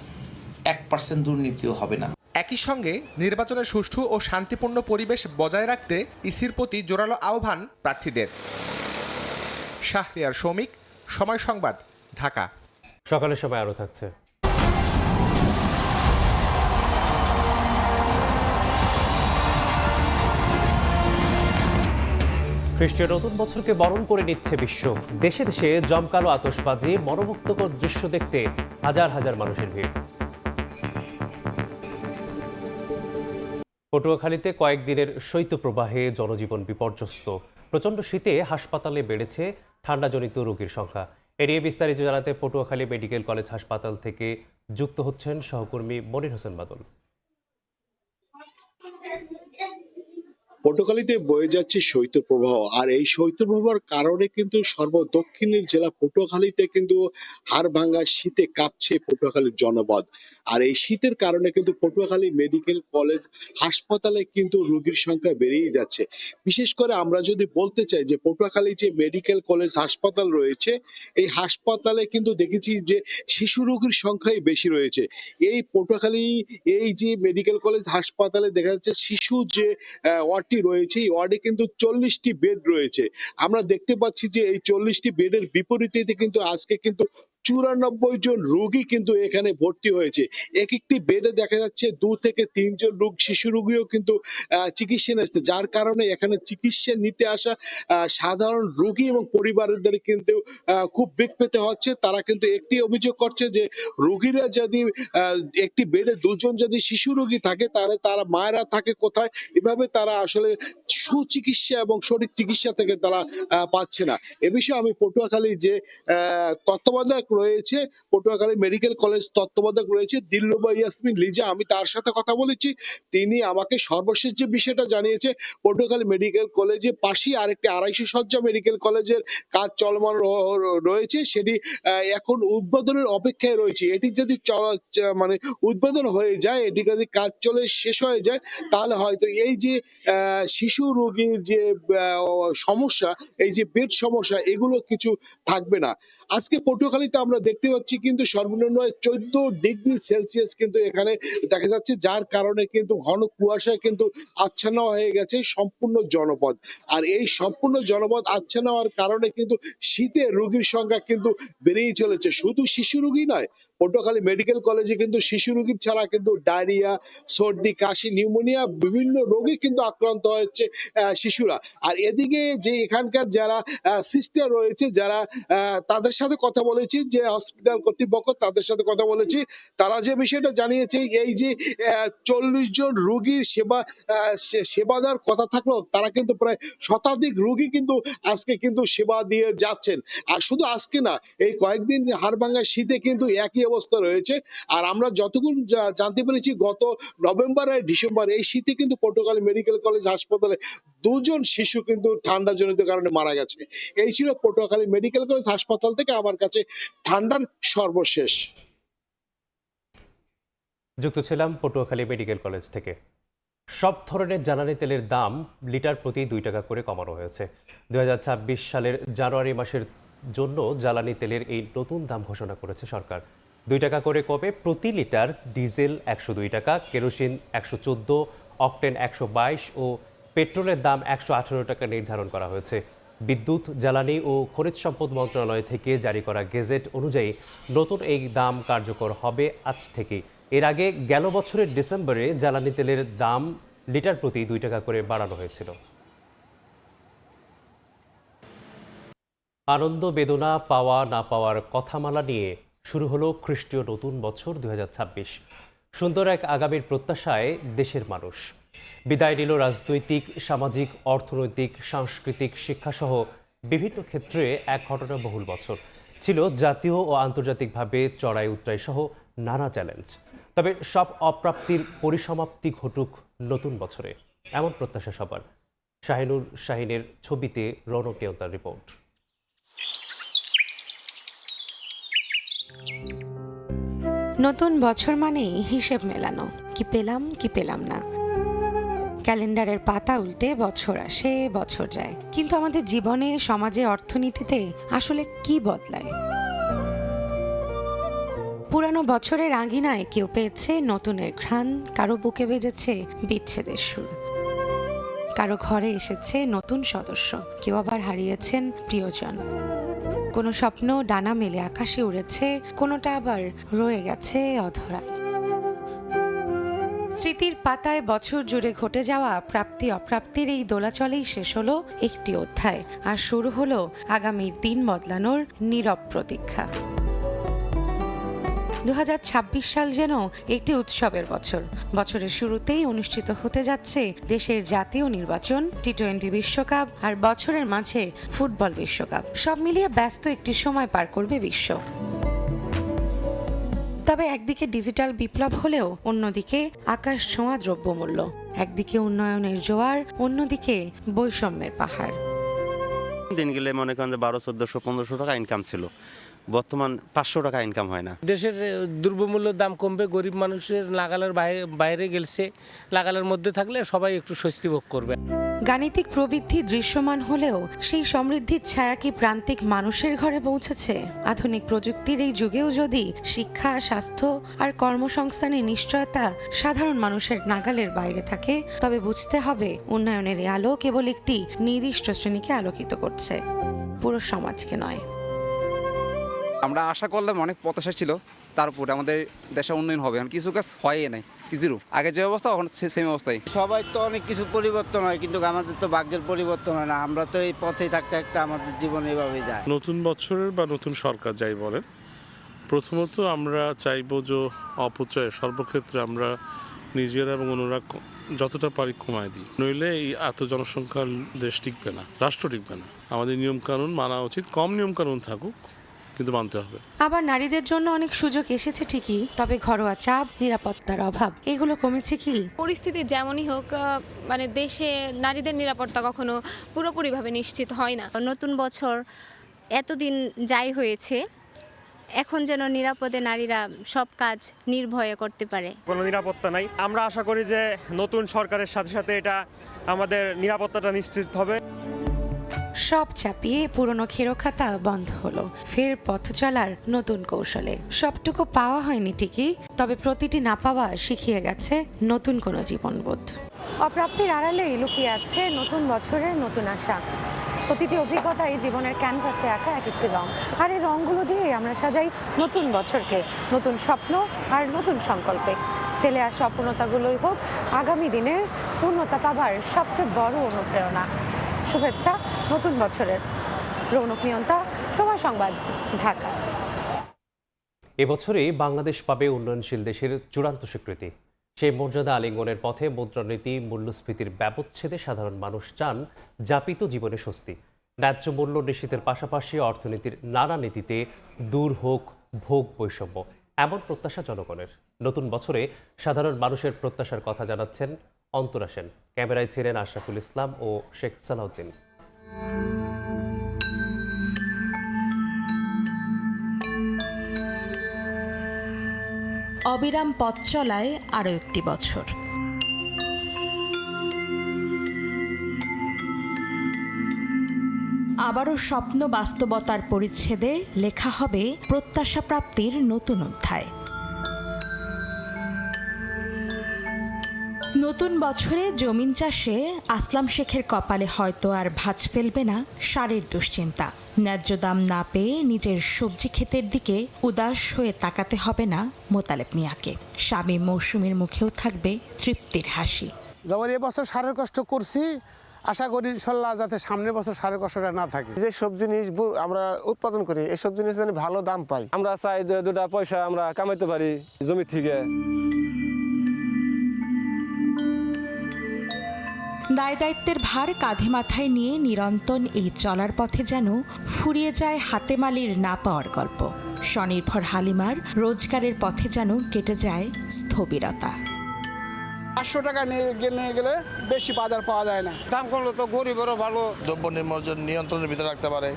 1% দুর্নীতিও হবে না। একই সঙ্গে নির্বাচনের সুষ্ঠু ও শান্তিপূর্ণ পরিবেশ বজায় রাখতে ইসির প্রতি জোরালো আহ্বান প্রার্থীদের। শাহরিয়ার শৌমিক, সময় সংবাদ, ঢাকা। সকালের সময় আরও থাকছে। খ্রিস্টীয় নতুন বছরকে বরণ করে নিচ্ছে বিশ্ব। দেশে দেশে জমকালো আতশবাজি, মনোমুগ্ধকর দৃশ্য দেখতে হাজার হাজার মানুষের ভিড়। পটুয়াখালীতে কয়েকদিনের শৈত্যপ্রবাহে জনজীবন বিপর্যস্ত। প্রচণ্ড শীতে হাসপাতালে বেড়েছে ঠান্ডাজনিত রোগীর সংখ্যা। এ নিয়ে বিস্তারিত জানাতে পটুয়াখালী মেডিকেল কলেজ হাসপাতাল থেকে যুক্ত হচ্ছেন সহকর্মী মনির হোসেন বাদল। পটুয়াখালীতে বয়ে যাচ্ছে শৈত্যপ্রবাহ, আর এই শৈত্যপ্রবাহের কারণে কিন্তু সর্বদক্ষিণের জেলা পটুয়াখালীতে কিন্তু হাড় ভাঙা শীতে কাঁপছে পটুয়াখালীর জনপদ। আর এই শীতের কারণে কিন্তু পটুয়াখালী মেডিকেল কলেজ হাসপাতালে কিন্তু রোগীর সংখ্যা বেড়েই যাচ্ছে। বিশেষ করে আমরা যদি বলতে চাই যে পটুয়াখালী যে মেডিকেল কলেজ হাসপাতাল রয়েছে, এই হাসপাতালে কিন্তু দেখেছি যে শিশু রোগীর সংখ্যাই বেশি রয়েছে। এই পটুয়াখালী এই যে মেডিকেল কলেজ হাসপাতালে দেখা যাচ্ছে শিশু যে ওয়ার্ডটি রয়েছে, এই ওয়ার্ডে কিন্তু 40টি বেড রয়েছে। আমরা দেখতে পাচ্ছি যে এই 40টি বেডের বিপরীতে কিন্তু আজকে কিন্তু 94 জন রোগী কিন্তু এখানে ভর্তি হয়েছে। এক একটি বেডে দেখা যাচ্ছে 2 থেকে 3 জন শিশু রোগীও কিন্তু চিকিৎসা নিচ্ছে, যার কারণে এখানে চিকিৎসা নিতে আসা সাধারণ রোগী এবং পরিবারদের কিন্তু খুব বেগ পেতে হচ্ছে। তারা কিন্তু একটি অভিযোগ করছে যে রোগীরা যদি একটি বেডে 2 জন যদি শিশু রোগী থাকে, তাহলে তারা মায়েরা থাকে কোথায়? এভাবে তারা আসলে সুচিকিৎসা এবং সঠিক চিকিৎসা থেকে তারা পাচ্ছে না। এ বিষয়ে আমি পটুয়াখালী যে তত্ত্বাবধায়ক রয়েছে, পটুয়াখালী মেডিকেল কলেজ তত্ত্বাবধায়ক রয়েছে দিলরুবা ইয়াসমিন লিজা, আমি তার সাথে কথা বলেছি। তিনি আমাকে সর্বশেষ যে বিষয়টা জানিয়েছে, পটুয়াখালী মেডিকেল কলেজে পাশেই আরেকটি 250 শয্যা মেডিকেল কলেজের কাজ চলমান রয়েছে, সেটি এখন উদ্বোধনের অপেক্ষায় রয়েছে। এটি যদি মানে উদ্বোধন হয়ে যায়, এটি যদি কাজ চলে শেষ হয়ে যায়, তাহলে হয়তো এই যে শিশু রোগীর যে সমস্যা, এই যে বেড সমস্যা, এগুলো কিছু থাকবে না। আজকে পটুয়াখালীতে আমরা দেখতে পাচ্ছি কিন্তু সর্বনিম্ন 14 ডিগ্রি সেলসিয়াস কিন্তু এখানে দেখা যাচ্ছে, যার কারণে কিন্তু ঘন কুয়াশায় কিন্তু আচ্ছন্ন হয়ে গেছে সম্পূর্ণ জনপদ। আর এই সম্পূর্ণ জনপদ আচ্ছন্ন হওয়ার কারণে কিন্তু শীতে রোগীর সংখ্যা কিন্তু বেড়েই চলেছে। শুধু শিশু রোগী নয়, পটুয়াখালী মেডিকেল কলেজে কিন্তু শিশু রোগী ছাড়া কিন্তু ডায়রিয়া, সর্দি, কাশি, নিউমোনিয়া বিভিন্ন রোগে কিন্তু আক্রান্ত হচ্ছে শিশুরা। আর এদিকে যে এখানকার যারা সিস্টার রয়েছে, যারা তাদের সাথে কথা বলেছি, যে হসপিটাল কর্তৃপক্ষ তাদের সাথে কথা বলেছি, তারা যে বিষয়টা জানিয়েছে, এই যে 40 জন রোগীর সেবা দেওয়ার কথা থাকলেও তারা কিন্তু প্রায় শতাধিক রোগী কিন্তু আজকে কিন্তু সেবা দিয়ে যাচ্ছেন। আর শুধু আজকে না, এই কয়েকদিন হাড়ভাঙ্গা শীতে কিন্তু একই অবস্থা রয়েছে। আর আমরা যতক্ষণ জানতে পেরেছি, গত নভেম্বর আর ডিসেম্বর এই শীতে কিন্তু পটুয়াখালী মেডিকেল কলেজ হাসপাতালে 2 জন শিশু কিন্তু ঠান্ডাজনিত কারণে মারা গেছে। এই ছিল পটুয়াখালী মেডিকেল কলেজ হাসপাতাল থেকে আমার কাছে ঠান্ডার সর্বশেষ। যুক্ত ছিলাম পটুয়াখালী মেডিকেল কলেজ থেকে। সব ধরনের জ্বালানি তেলের দাম লিটার প্রতি 2 টাকা করে কমানো হয়েছে। 2026 সালের জানুয়ারি মাসের জন্য জ্বালানি তেলের এই নতুন দাম ঘোষণা করেছে সরকার। 2 টাকা করে কমে প্রতি লিটার ডিজেল 102 টাকা, কেরোসিন 114, অকটেন 122 ও পেট্রোলের দাম 118 টাকা নির্ধারণ করা হয়েছে। বিদ্যুৎ, জ্বালানি ও খনিজ সম্পদ মন্ত্রণালয় থেকে জারি করা গেজেট অনুযায়ী নতুন এই দাম কার্যকর হবে আজ থেকে। এর আগে গেল বছরের ডিসেম্বরে জ্বালানি তেলের দাম লিটার প্রতি 2 টাকা করে বাড়ানো হয়েছিল। আনন্দ বেদনা, পাওয়া না পাওয়ার কথামালা নিয়ে শুরু হলো খ্রিস্টীয় নতুন বছর 2026। সুন্দর এক আগামীর প্রত্যাশায় দেশের মানুষ। বিদায় নিল রাজনৈতিক, সামাজিক, অর্থনৈতিক, সাংস্কৃতিক, শিক্ষাসহ বিভিন্ন ক্ষেত্রে এক ঘটনাবহুল বছর। ছিল জাতীয় ও আন্তর্জাতিকভাবে চড়াই উতরাই সহ নানা চ্যালেঞ্জ। তবে সব অপ্রাপ্তির পরিসমাপ্তি ঘটুক নতুন বছরে, এমন প্রত্যাশা সবার। শাহিনুর শাহিনের ছবিতে রৌনক নিয়ন্ত্রণ রিপোর্ট। নতুন বছর মানেই হিসেব মেলানো, কি পেলাম কি পেলাম না। ক্যালেন্ডারের পাতা উল্টে বছর আসে, বছর যায়, কিন্তু আমাদের জীবনে, সমাজে, অর্থনীতিতে আসলে কি বদলায়? পুরানো বছরের আঙিনায় কেউ পেয়েছে নতুনের ঘ্রাণ, কারো বুকে বেজেছে বিচ্ছেদের সুর, কারো ঘরে এসেছে নতুন সদস্য, কেউ আবার হারিয়েছেন প্রিয়জন। কোনো স্বপ্ন ডানা মেলে আকাশে উড়েছে, কোনোটা আবার রয়ে গেছে অধরায়। স্মৃতির পাতায় বছর জুড়ে ঘটে যাওয়া প্রাপ্তি অপ্রাপ্তির এই দোলাচলেই শেষ হলো একটি অধ্যায়, আর শুরু হলো আগামীর দিন বদলানোর নীরব প্রতীক্ষা। 2026 সাল যেন একটি উৎসবের বছর। বছরের শুরুতেই অনুষ্ঠিত হতে যাচ্ছে দেশের জাতীয় নির্বাচন, টি-20 বিশ্বকাপ আর বছরের মাঝে ফুটবল বিশ্বকাপ। সব মিলিয়ে ব্যস্ত একটি সময় পার করবে বিশ্ব। তবে একদিকে ডিজিটাল বিপ্লব হলেও অন্যদিকে আকাশ ছোঁয়া দ্রব্যমূল্য, একদিকে উন্নয়নের জোয়ার, অন্যদিকে বৈষম্যের পাহাড়। দিন গেলে মনে করেন যে 1200-1400 টাকা ইনকাম ছিল, বর্তমান 500 টাকা ইনকাম হয় না। দেশের দ্রব্যমূল্যের দাম কমবে, গরিব মানুষের নাগালের বাইরে গেছে, নাগালের মধ্যে থাকলে সবাই একটু স্বস্তি ভোগ করবে। গাণিতিক প্রবৃদ্ধি দৃশ্যমান হলেও সেই সমৃদ্ধির ছায়া কি প্রান্তিক মানুষের ঘরে পৌঁছেছে? আধুনিক প্রযুক্তির এই যুগেও যদি শিক্ষা, স্বাস্থ্য আর কর্মসংস্থানের নিশ্চয়তা সাধারণ মানুষের নাগালের বাইরে থাকে, তবে বুঝতে হবে উন্নয়নের এই আলো কেবল একটি নির্দিষ্ট শ্রেণীকে আলোকিত করছে, পুরো সমাজকে নয়। আমরা আশা করলাম, অনেক প্রত্যাশা ছিল তার উপরে আমাদের দেশের উন্নয়ন হবে, এখন কিছু কাজ হয়ই নাই, জিরো। আগে যে অবস্থা এখন সেম অবস্থায়। সবাই তো অনেক কিছু পরিবর্তন হয়, কিন্তু আমাদের তো ভাগ্যের পরিবর্তন হয় না। আমরা তো এই পথেই থাকতে থাকতে আমাদের জীবন এইভাবেই যায়। নতুন বছরের বা নতুন সরকার যাই বলেন, প্রথমত আমরা চাইব যে অপচয় সর্বক্ষেত্রে আমরা নিজেরা এবং অন্যরা যতটা পারি কমায় দিই, নইলে এই এত জনসংখ্যার দেশ টিকবে না, রাষ্ট্র টিকবে না। আমাদের নিয়মকানুন মানা উচিত, কম নিয়মকানুন থাকুক, কিন্তু মানতে হবে। আবার নারীদের জন্য অনেক সুযোগ এসেছে ঠিকই, তবে ঘরোয়া চাপ, নিরাপত্তার অভাব এগুলো কমেছে কি? পরিস্থিতি যেমনই হোক, মানে দেশে নারীদের নিরাপত্তা কখনো পুরোপুরিভাবে নিশ্চিত হয় না। নতুন বছর এতদিন যাই হয়েছে, এখন যেন নিরাপদে নারীরা সব কাজ নির্ভয়ে করতে পারে। কোনো নিরাপত্তা নাই। আমরা আশা করি যে নতুন সরকারের সাথে সাথে এটা আমাদের নিরাপত্তাটা নিশ্চিত হবে। সব চাপিয়ে পুরনো খেরোখাতা বন্ধ হলো, ফের পথ চলার নতুন কৌশলে। সবটুকু পাওয়া হয়নি ঠিকই, তবে প্রতিটি না পাওয়া শিখিয়ে গেছে নতুন কোনো জীবনবোধ। অপ্রাপ্তির আড়ালেই লুকিয়ে আছে নতুন বছরের নতুন আশা। প্রতিটি অভিজ্ঞতা এই জীবনের ক্যানভাসে আঁকা এক একটি রং, আর এই রংগুলো দিয়ে আমরা সাজাই নতুন বছরকে, নতুন স্বপ্ন আর নতুন সংকল্পে। ফেলে আসা অপূর্ণতাগুলোই হোক আগামী দিনের পূর্ণতা পাবার সবচেয়ে বড় অনুপ্রেরণা। শুভেচ্ছা নতুন বছরের। রৌনক নিয়ন্তা, সময় সংবাদ, ঢাকা। এবছরেই বাংলাদেশ পাবে উন্নয়নশীল দেশের চূড়ান্ত স্বীকৃতি। সেই মর্যাদা আলিঙ্গনের পথে মুদ্রানীতি, মূল্যস্ফীতির ব্যবচ্ছেদে সাধারণ মানুষ চান যাপিত জীবনে স্বস্তি। ন্যায্য মূল্য নিশ্চিতের পাশাপাশি অর্থনীতির নানা নীতিতে দূর হোক ভোগ বৈষম্য, এমন প্রত্যাশা জনগণের। নতুন বছরে সাধারণ মানুষের প্রত্যাশার কথা জানাচ্ছেন অন্তরা সেন। ক্যামেরায় ছিলেন আশরাফুল ইসলাম ও শেখ সালাউদ্দিন। অবিরাম পথ চলায় আরও একটি বছর। আবারও স্বপ্ন বাস্তবতার পরিচ্ছেদে লেখা হবে প্রত্যাশা প্রাপ্তির নতুন অধ্যায়। নতুন বছরে জমিন চাষে আসলাম শেখের কপালে হয়তো আর ভাঁজ ফেলবে না সারের দুশ্চিন্তা। ন্যায্য দাম না পেয়ে নিজের সবজি ক্ষেতের দিকে উদাস হয়ে তাকাতে হবে না মোতালেব মিয়াকে। স্বামী মৌসুমীর মুখেও থাকবে তৃপ্তির হাসি। যেমন এবছর সারের কষ্ট করছি, আশা করি ইনশাল্লাহ যাতে সামনের বছর সারের কষ্টটা না থাকে। যে সব জিনিস আমরা উৎপাদন করি, এসব জিনিস যেন ভালো দাম পাই। আমরা চাই দুটা পয়সা আমরা কামাইতে পারি জমি থেকে। দায় দায়িত্বের ভার কাঁধে মাথায় নিয়ে নিরন্তন এই চলার পথে যেন ফুরিয়ে যায় হাতেমালির না পাওয়ার গল্প। স্বনির্ভর হালিমার রোজগারের পথে যেন কেটে যায় স্থবিরতা। 500 টাকা নিয়ে গেলে বেশি বাজার পাওয়া যায় না। দাম কমলে তো গরিবেরও ভালো, দ্রব্য নিয়ন্ত্রণের ভিতরে রাখতে পারে।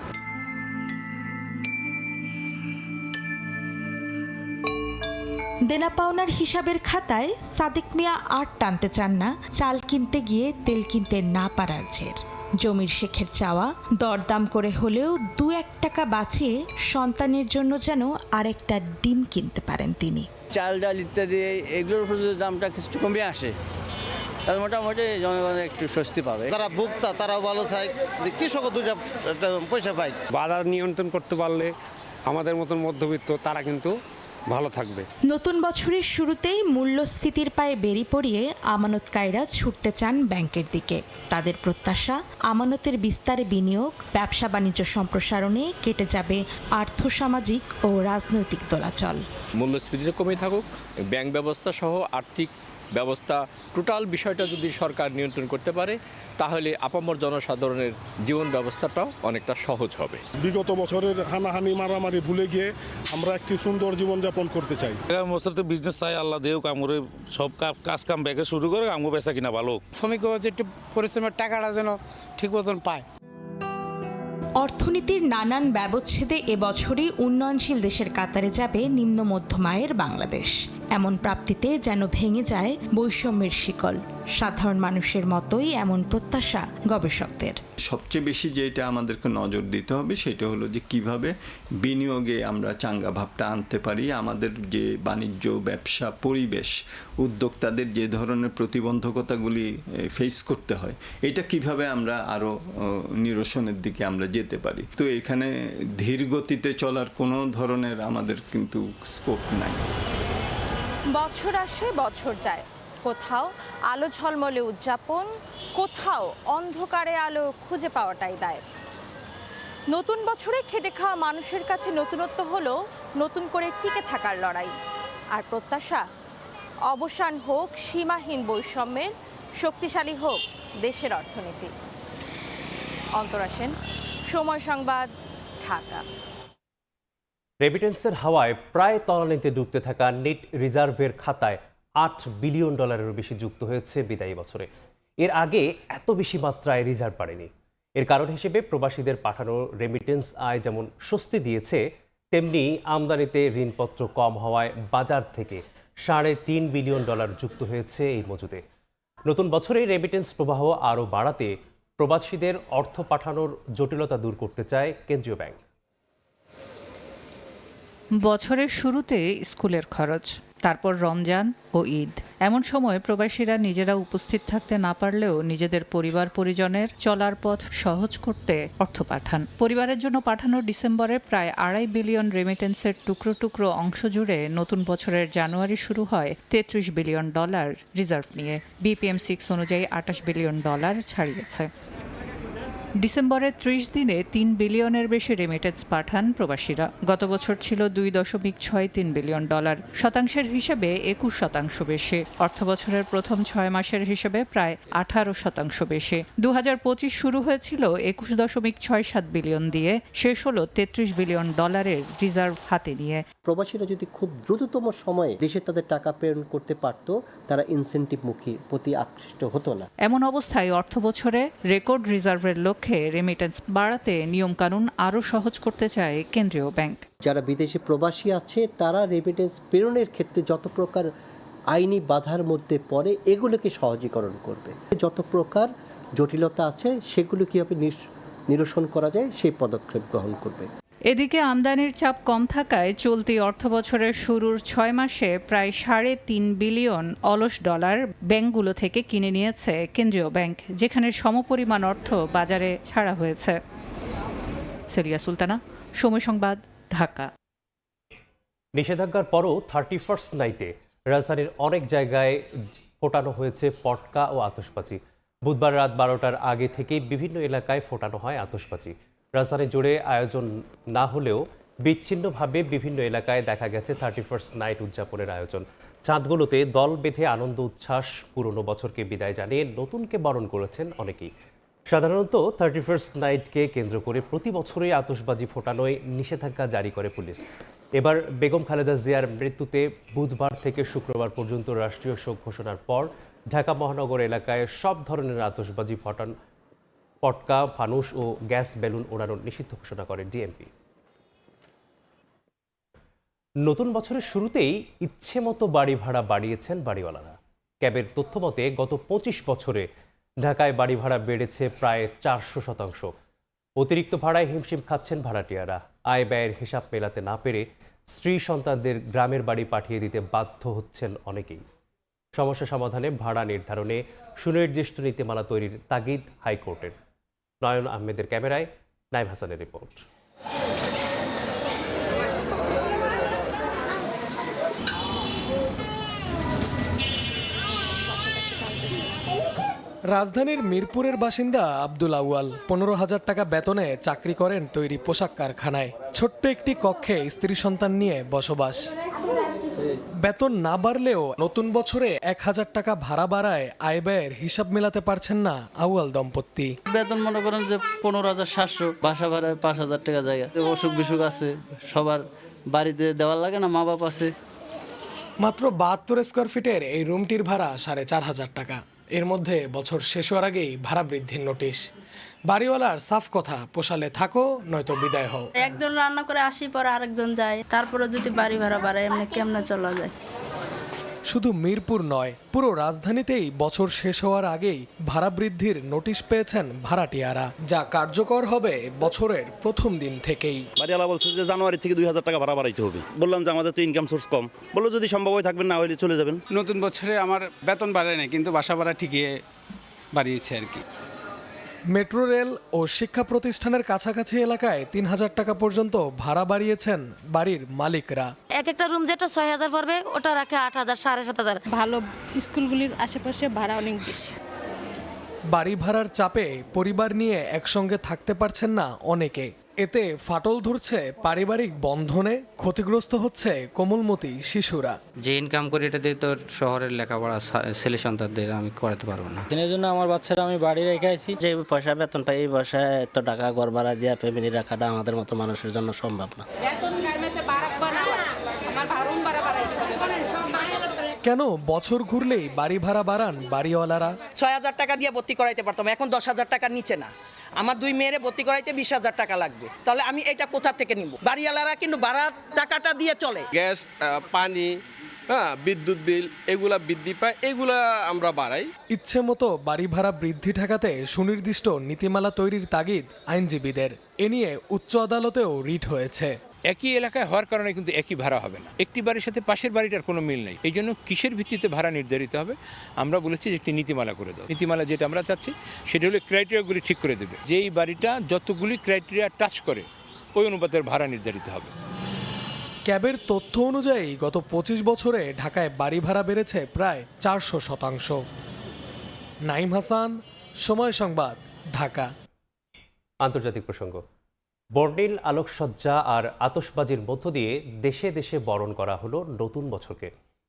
দেনা পাওনার হিসাবের খাতায় সাদিক মিয়া আর টানতে চান না চাল কিনতে গিয়ে তেল কিনতে না পারার জের। জমির শেখের চাওয়া দরদাম করে হলেও 2-1 টাকা বাঁচিয়ে সন্তানের জন্য যেন আরেকটা ডিম কিনতে পারেন তিনি। চাল ডাল ইত্যাদি এগুলোর উপর যদি দামটা কিছু কমে আসে তাহলে মোটামুটি জনগণ একটু স্বস্তি পাবে। যারা ভোক্তা তারাও ভালো থাকে, কৃষকও দুইটা পয়সা পায়। বাজার নিয়ন্ত্রণ করতে পারলে আমাদের মতন মধ্যবিত্ত তারা কিন্তু ভালো থাকবে। নতুন বছরের শুরুতেই মূল্যস্ফীতির পায়ে বেরি পড়িয়ে আমানতকারীরা ছুটতে চান ব্যাংকের দিকে। তাদের প্রত্যাশা, আমানতের বিস্তারে বিনিয়োগ, ব্যবসা বাণিজ্য সম্প্রসারণে কেটে যাবে আর্থসামাজিক ও রাজনৈতিক দোলাচল। মূল্যস্ফীতিটা কমে থাকুক, ব্যাংক ব্যবস্থা সহ আর্থিক ব্যবস্থা টোটাল বিষয়টা যদি সরকার নিয়ন্ত্রণ করতে পারে তাহলে আপামর জনসাধারণের জীবন ব্যবস্থাটাও অনেকটা সহজ হবে। বিগত বছরের হানাহানি মারামারি ভুলে গিয়ে আমরা একটি সুন্দর জীবনযাপন করতে চাই। বছর তো বিজনেস চাই, আল্লাহ দেও কামড়ে সব কাজ কাম ব্যাগে শুরু করে আমগো বেচা কিনা ভালো। শ্রমিক যে একটু পরিশ্রমের টাকাটা যেন ঠিক মতন পায়। অর্থনীতির নানান ব্যবচ্ছেদে এবছরই উন্নয়নশীল দেশের কাতারে যাবে নিম্ন মধ্যম আয়ের বাংলাদেশ। এমন প্রাপ্তিতে যেন ভেঙে যায় বৈষম্যের শিকল। সাধারণ মানুষের মতোই এমন প্রত্যাশা গবেষকদের। সবচেয়ে বেশি যেটা আমাদেরকে নজর দিতে হবে সেটা হলো যে কিভাবে বিনিয়োগে আমরা চাঙ্গা ভাবটা আনতে পারি। আমাদের যে বাণিজ্য, ব্যবসা, পরিবেশ, উদ্যোক্তাদের যে ধরনের প্রতিবন্ধকতাগুলি ফেস করতে হয়, এটা কিভাবে আমরা আরও নিরসনের দিকে আমরা যেতে পারি। তো এখানে ধীর গতিতে চলার কোনো ধরনের আমাদের কিন্তু স্কোপ নাই। বছর আসে বছর যায়, কোথাও আলো ঝলমলে উদযাপন, কোথাও অন্ধকারে আলো খুঁজে পাওয়াটাই দায়। নতুন বছরে খেটে খাওয়া মানুষের কাছে নতুনত্ব হলো নতুন করে টিকে থাকার লড়াই। আর প্রত্যাশা, অবসান হোক সীমাহীন বৈষম্যের, শক্তিশালী হোক দেশের অর্থনীতি। অন্তরা সেন, সময় সংবাদ, ঢাকা। রেমিটেন্সের হাওয়ায় প্রায় তলানিতে ডুবতে থাকা নেট রিজার্ভের খাতায় $8 বিলিয়ন বেশি যুক্ত হয়েছে বিদায়ী বছরে। এর আগে এত বেশি মাত্রায় রিজার্ভ বাড়েনি। এর কারণ হিসেবে প্রবাসীদের পাঠানো রেমিটেন্স আয় যেমন স্বস্তি দিয়েছে, তেমনি আমদানিতে ঋণপত্র কম হওয়ায় বাজার থেকে $3.5 বিলিয়ন যুক্ত হয়েছে এই মজুদে। নতুন বছরে রেমিটেন্স প্রবাহ আরও বাড়াতে প্রবাসীদের অর্থ পাঠানোর জটিলতা দূর করতে চায় কেন্দ্রীয় ব্যাংক। বছরের শুরুতে স্কুলের খরচ, তারপর রমজান ও ঈদ। এমন সময় প্রবাসীরা নিজেরা উপস্থিত থাকতে না পারলেও নিজেদের পরিবার পরিজনের চলার পথ সহজ করতে অর্থ পাঠান। পরিবারের জন্য পাঠানো ডিসেম্বরের প্রায় $2.5 বিলিয়ন রেমিটেন্সের টুকরো টুকরো অংশ জুড়ে নতুন বছরের জানুয়ারি শুরু হয় $33 বিলিয়ন রিজার্ভ নিয়ে। BPM6 অনুযায়ী $28 বিলিয়ন ছাড়িয়েছে। ডিসেম্বরের 30 দিনে $3 বিলিয়নের বেশি রেমিটেন্স পাঠান প্রবাসীরা। গত বছর ছিল $2.63 বিলিয়ন, শতাংশের হিসেবে 21% বেশি। অর্থবছরের প্রথম 6 মাসের হিসেবে প্রায় 18% বেশি। 2025 শুরু হয়েছিল $21.67 বিলিয়ন দিয়ে, শেষ হলো $33 বিলিয়ন রিজার্ভ হাতে নিয়ে। প্রবাসীরা যদি খুব দ্রুততম সময়ে দেশে তাদের টাকা প্রেরণ করতে পারত, তারা ইনসেন্টিভমুখী প্রতি আকৃষ্ট হতো না। এমন অবস্থায় অর্থবছরে রেকর্ড রিজার্ভের লক্ষ্যে রেমিটেন্স বাড়াতে নিয়মকানুন আরও সহজ করতে চায় কেন্দ্রীয় ব্যাংক। যারা বিদেশি প্রবাসী আছে তারা রেমিটেন্স প্রেরণের ক্ষেত্রে যত প্রকার আইনি বাধার মধ্যে পড়ে এগুলোকে সহজীকরণ করবে। যত প্রকার জটিলতা আছে সেগুলো কীভাবে নিরসন করা যায় সেই পদক্ষেপ গ্রহণ করবে। এদিকে আমদানির চাপ কম থাকায় চলতি অর্থবছরের শুরুর 6 মাসে প্রায় $3.5 বিলিয়ন অলস ব্যাংকগুলো থেকে কিনে নিয়েছে কেন্দ্রীয় ব্যাংক, যেখানে সমপরিমাণ অর্থ বাজারে ছাড়া হয়েছে। সেলিয়া সুলতানা, সময় সংবাদ, ঢাকা। নিষেধাজ্ঞার পরও 31st নাইটে রাজধানীর অনেক জায়গায় ফোটানো হয়েছে পটকা ও আতশবাজি। বুধবার রাত 12টার আগে থেকেই বিভিন্ন এলাকায় ফোটানো হয় আতশবাজি। রাজধানী জুড়ে আয়োজন না হলেও বিচ্ছিন্নভাবে বিভিন্ন এলাকায় দেখা গেছে 31st নাইট উদযাপনের আয়োজন। চাঁদগুলোতে দল বেঁধে আনন্দ উচ্ছ্বাস, পুরনো বছরকে বিদায় জানিয়ে নতুনকে বরণ করেছেন অনেকেই। সাধারণত 31st নাইটকে কেন্দ্র করে প্রতি বছরই আতশবাজি ফোটানোয় নিষেধাজ্ঞা জারি করে পুলিশ। এবার বেগম খালেদা জিয়ার মৃত্যুতে বুধবার থেকে শুক্রবার পর্যন্ত রাষ্ট্রীয় শোক ঘোষণার পর ঢাকা মহানগর এলাকায় সব ধরনের আতশবাজি ফোটানো, পটকা, ফানুস ও গ্যাস বেলুন ওড়ানোর নিষিদ্ধ ঘোষণা করে ডিএমপি। নতুন বছরের শুরুতেই ইচ্ছে মতো বাড়ি ভাড়া বাড়িয়েছেন বাড়িওয়ালারা। ক্যাবের তথ্য মতে গত 25 বছরে ঢাকায় বাড়ি ভাড়া বেড়েছে প্রায় 400%। অতিরিক্ত ভাড়ায় হিমশিম খাচ্ছেন ভাড়াটিয়ারা। আয় ব্যয়ের হিসাব মেলাতে না পেরে স্ত্রী সন্তানদের গ্রামের বাড়ি পাঠিয়ে দিতে বাধ্য হচ্ছেন অনেকেই। সমস্যা সমাধানে ভাড়া নির্ধারণে সুনির্দিষ্ট নীতিমালা তৈরির তাগিদ হাইকোর্টের। নয়ন আহমেদের ক্যামেরায় নাইম হাসানের রিপোর্ট। রাজধানীর মিরপুরের বাসিন্দা আব্দুল আউয়াল 15,000 টাকা বেতনে চাকরি করেন তৈরি পোশাক কারখানায়। ছোট্ট একটি কক্ষে স্ত্রী সন্তান নিয়ে বসবাস। বেতন না বাড়লেও নতুন বছরে 1,000 টাকা ভাড়া বাড়ায় আয় ব্যয়ের হিসাব মেলাতে পারছেন না আউয়াল দম্পতি। বেতন মনে করেন যে 15,700, বাসা ভাড়ায় 5,000 টাকা জায়গা, অসুখ বিসুখ আছে, সবার বাড়িতে দেওয়ার লাগে না, মা বাপ আছে। মাত্র 72 স্কোয়ার ফিটের এই রুমটির ভাড়া 4,500 টাকা। এর মধ্যে বছর শেষ হওয়ার আগেই ভাড়া বৃদ্ধির নোটিশ। বাড়িওয়ালার সাফ কথা, পোষালে থাকো নয়তো বিদায় হও। একজন রান্না করে আসি, পরে আরেকজন যায়, তারপরে যদি বাড়ি ভাড়া বাড়ায় এমনি কেমনে চলা যায়। শুধু মিরপুর নয়, পুরো রাজধানীতেই বছর শেষ হওয়ার আগেই ভাড়া বৃদ্ধির নোটিশ পেয়েছেন ভাড়াটিয়ারা, যা কার্যকর হবে বছরের প্রথম দিন থেকেই। বাড়িওয়ালা বলছে যে জানুয়ারি থেকে 2,000 টাকা ভাড়া বাড়াইতে হবে। বললাম যে আমাদের তো ইনকাম সোর্স কম, বললো যদি সম্ভব হয় থাকবেন, না হলে চলে যাবেন। নতুন বছরে আমার বেতন বাড়ায় না, কিন্তু বাসা ভাড়া ঠিকই বাড়িয়েছে আর কি। মেট্রো রেল ও শিক্ষা প্রতিষ্ঠানের কাছাকাছি এলাকায় 3,000 টাকা পর্যন্ত ভাড়া বাড়িয়েছেন বাড়ির মালিকরা। এক একটা রুম যেটা 6,000 পড়বে, ওটা রাখে 8,000, 7,500। ভালো স্কুলগুলির আশেপাশে ভাড়া অনেক বেশি। বাড়ি ভাড়ার চাপে পরিবার নিয়ে একসঙ্গে থাকতে পারছেন না অনেকে। এতে ফাটল ধরছে পারিবারিক বন্ধনে, ক্ষতিগ্রস্ত হচ্ছে কোমলমতি শিশুরা। যে ইনকাম করি এটা দিয়ে তো শহরের লেখাপড়া ছেলে সন্তানদের আমি করাতে পারবো না। দিনের জন্য আমার বাচ্চারা আমি বাড়ি রেখে আছি। যে পয়সা বেতন পাই, এই পয়সায় এত টাকা ঘর ভাড়া দিয়ে ফ্যামিলি রাখাটা আমাদের মতো মানুষের জন্য সম্ভব না। কেন বছর ঘুরলেই বাড়ি ভাড়া বাড়ান বাড়িওয়ালারা? 6,000 টাকা দিয়ে ভর্তি করাইতে পারতাম, এখন 10,000 টাকার নিচে না। আমার 2 মেয়েরে ভর্তি করাইতে 20,000 টাকা লাগবে, তাহলে আমি এটা কোথা থেকে নিব? বাড়িওয়ালারা কিন্তু ভাড়ার টাকাটা দিয়ে চলে। গ্যাস, পানি, বিদ্যুৎ বিল এগুলা বৃদ্ধি পায়, এগুলা আমরা বাড়াই। ইচ্ছে মতো বাড়ি ভাড়া বৃদ্ধি ঠেকাতে সুনির্দিষ্ট নীতিমালা তৈরির তাগিদ আইনজীবীদের। এ নিয়ে উচ্চ আদালতেও রিট হয়েছে। একই এলাকায় হওয়ার কারণে কিন্তু একই ভাড়া হবে না। একটি বাড়ির সাথে পাশের বাড়িটার কোনো মিল নেই। এই জন্য কিসের ভিত্তিতে ভাড়া নির্ধারিত হবে? আমরা বলেছি যে একটি নীতিমালা করে দাও। নীতিমালা যেটা আমরা চাচ্ছি সেটা হলো ক্রাইটেরিয়াগুলি ঠিক করে দেবে, যে এই বাড়িটা যতগুলি ক্রাইটেরিয়া টাচ করে ওই অনুপাতের ভাড়া নির্ধারিত হবে। ক্যাবের তথ্য অনুযায়ী গত 25 বছরে ঢাকায় বাড়ি ভাড়া বেড়েছে প্রায় 400%। নাইম হাসান, সময় সংবাদ, ঢাকা। আন্তর্জাতিক প্রসঙ্গ। বর্ণিল আলোকসজ্জা আর আতশবাজির মধ্য দিয়ে দেশে দেশে বরণ করা হলো নতুন বছরকে।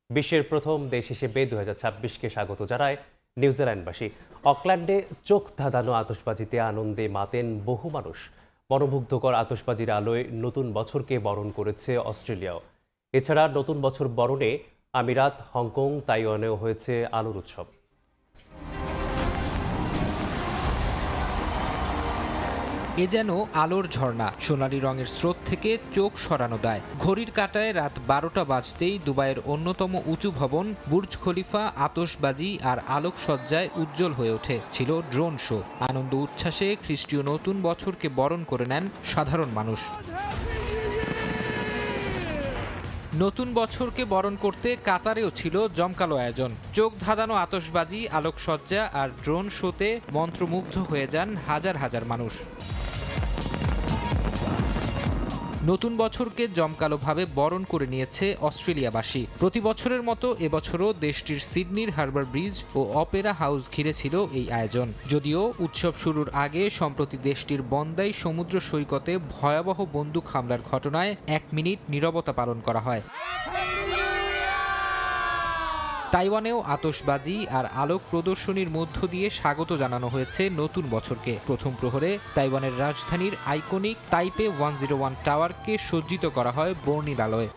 বিশ্বের প্রথম দেশ হিসেবে 2026কে স্বাগত জানায় নিউজিল্যান্ডবাসী। অকল্যান্ডে চোখ ধাঁধানো আতশবাজিতে আনন্দে মাতেন বহু মানুষ। মনোমুগ্ধকর আতশবাজির আলোয় নতুন বছরকে বরণ করেছে অস্ট্রেলিয়াও। এছাড়া নতুন বছর বরণে আমিরাত, হংকং, তাইওয়ানেও হয়েছে আলোর উৎসব। এ যেন আলোর ঝর্ণা, সোনালি রঙের স্রোত থেকে চোখ সরানো দেয়। ঘড়ির কাঁটায় রাত 12টা বাজতেই দুবাইয়ের অন্যতম উঁচু ভবন বুর্জ খলিফা আতশবাজি আর আলোকসজ্জায় উজ্জ্বল হয়ে ওঠে। ছিল ড্রোন শো। আনন্দ উচ্ছ্বাসে খ্রিস্টীয় নতুন বছরকে বরণ করে নেন সাধারণ মানুষ। নতুন বছরকে বরণ করতে কাতারেও ছিল জমকালো আয়োজন। চোখ ধাঁধানো আতশবাজি, আলোকসজ্জা আর ড্রোন শোতে মন্ত্রমুগ্ধ হয়ে যান হাজার হাজার মানুষ। নতুন বছরকে জমকালোভাবে বরণ করে নিয়েছে অস্ট্রেলিয়াবাসী। প্রতি বছরের মতো এবছরও দেশটির সিডনির হারবার ব্রিজ ও অপেরা হাউস ঘিরে ছিল এই আয়োজন। যদিও উৎসব শুরুর আগে সম্প্রতি দেশটির বন্দাই সমুদ্র সৈকতে ভয়াবহ বন্দুক হামলার ঘটনায় 1 মিনিট নীরবতা পালন করা হয়। তাইওয়ানেও আতশবাজি আর আলোক প্রদর্শনীর মধ্য দিয়ে স্বাগত জানানো হয়েছে নতুন বছরকে। প্রথম প্রহরে তাইওয়ানের রাজধানীর আইকনিক তাইপে 101 টাওয়ারকে সজ্জিত করা হয় বর্ণিল আলোয়।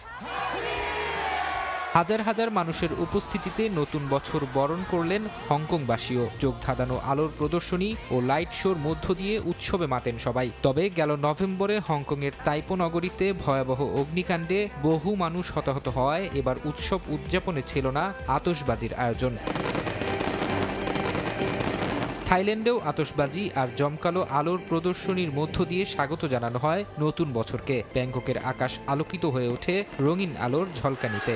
হাজার হাজার মানুষের উপস্থিতিতে নতুন বছর বরণ করলেন হংকংবাসীও। চোখ ধাঁধানো আলোর প্রদর্শনী ও লাইট শোর মধ্য দিয়ে উৎসবে মাতেন সবাই। তবে গেল নভেম্বরে হংকংয়ের তাইপো নগরীতে ভয়াবহ অগ্নিকাণ্ডে বহু মানুষ হতাহত হওয়ায় এবার উৎসব উদযাপনে ছিল না আতশবাজির আয়োজন। থাইল্যান্ডেও আতশবাজি আর জমকালো আলোর প্রদর্শনীর মধ্য দিয়ে স্বাগত জানানো হয় নতুন বছরকে। ব্যাংককের আকাশ আলোকিত হয়ে ওঠে রঙিন আলোর ঝলকানিতে।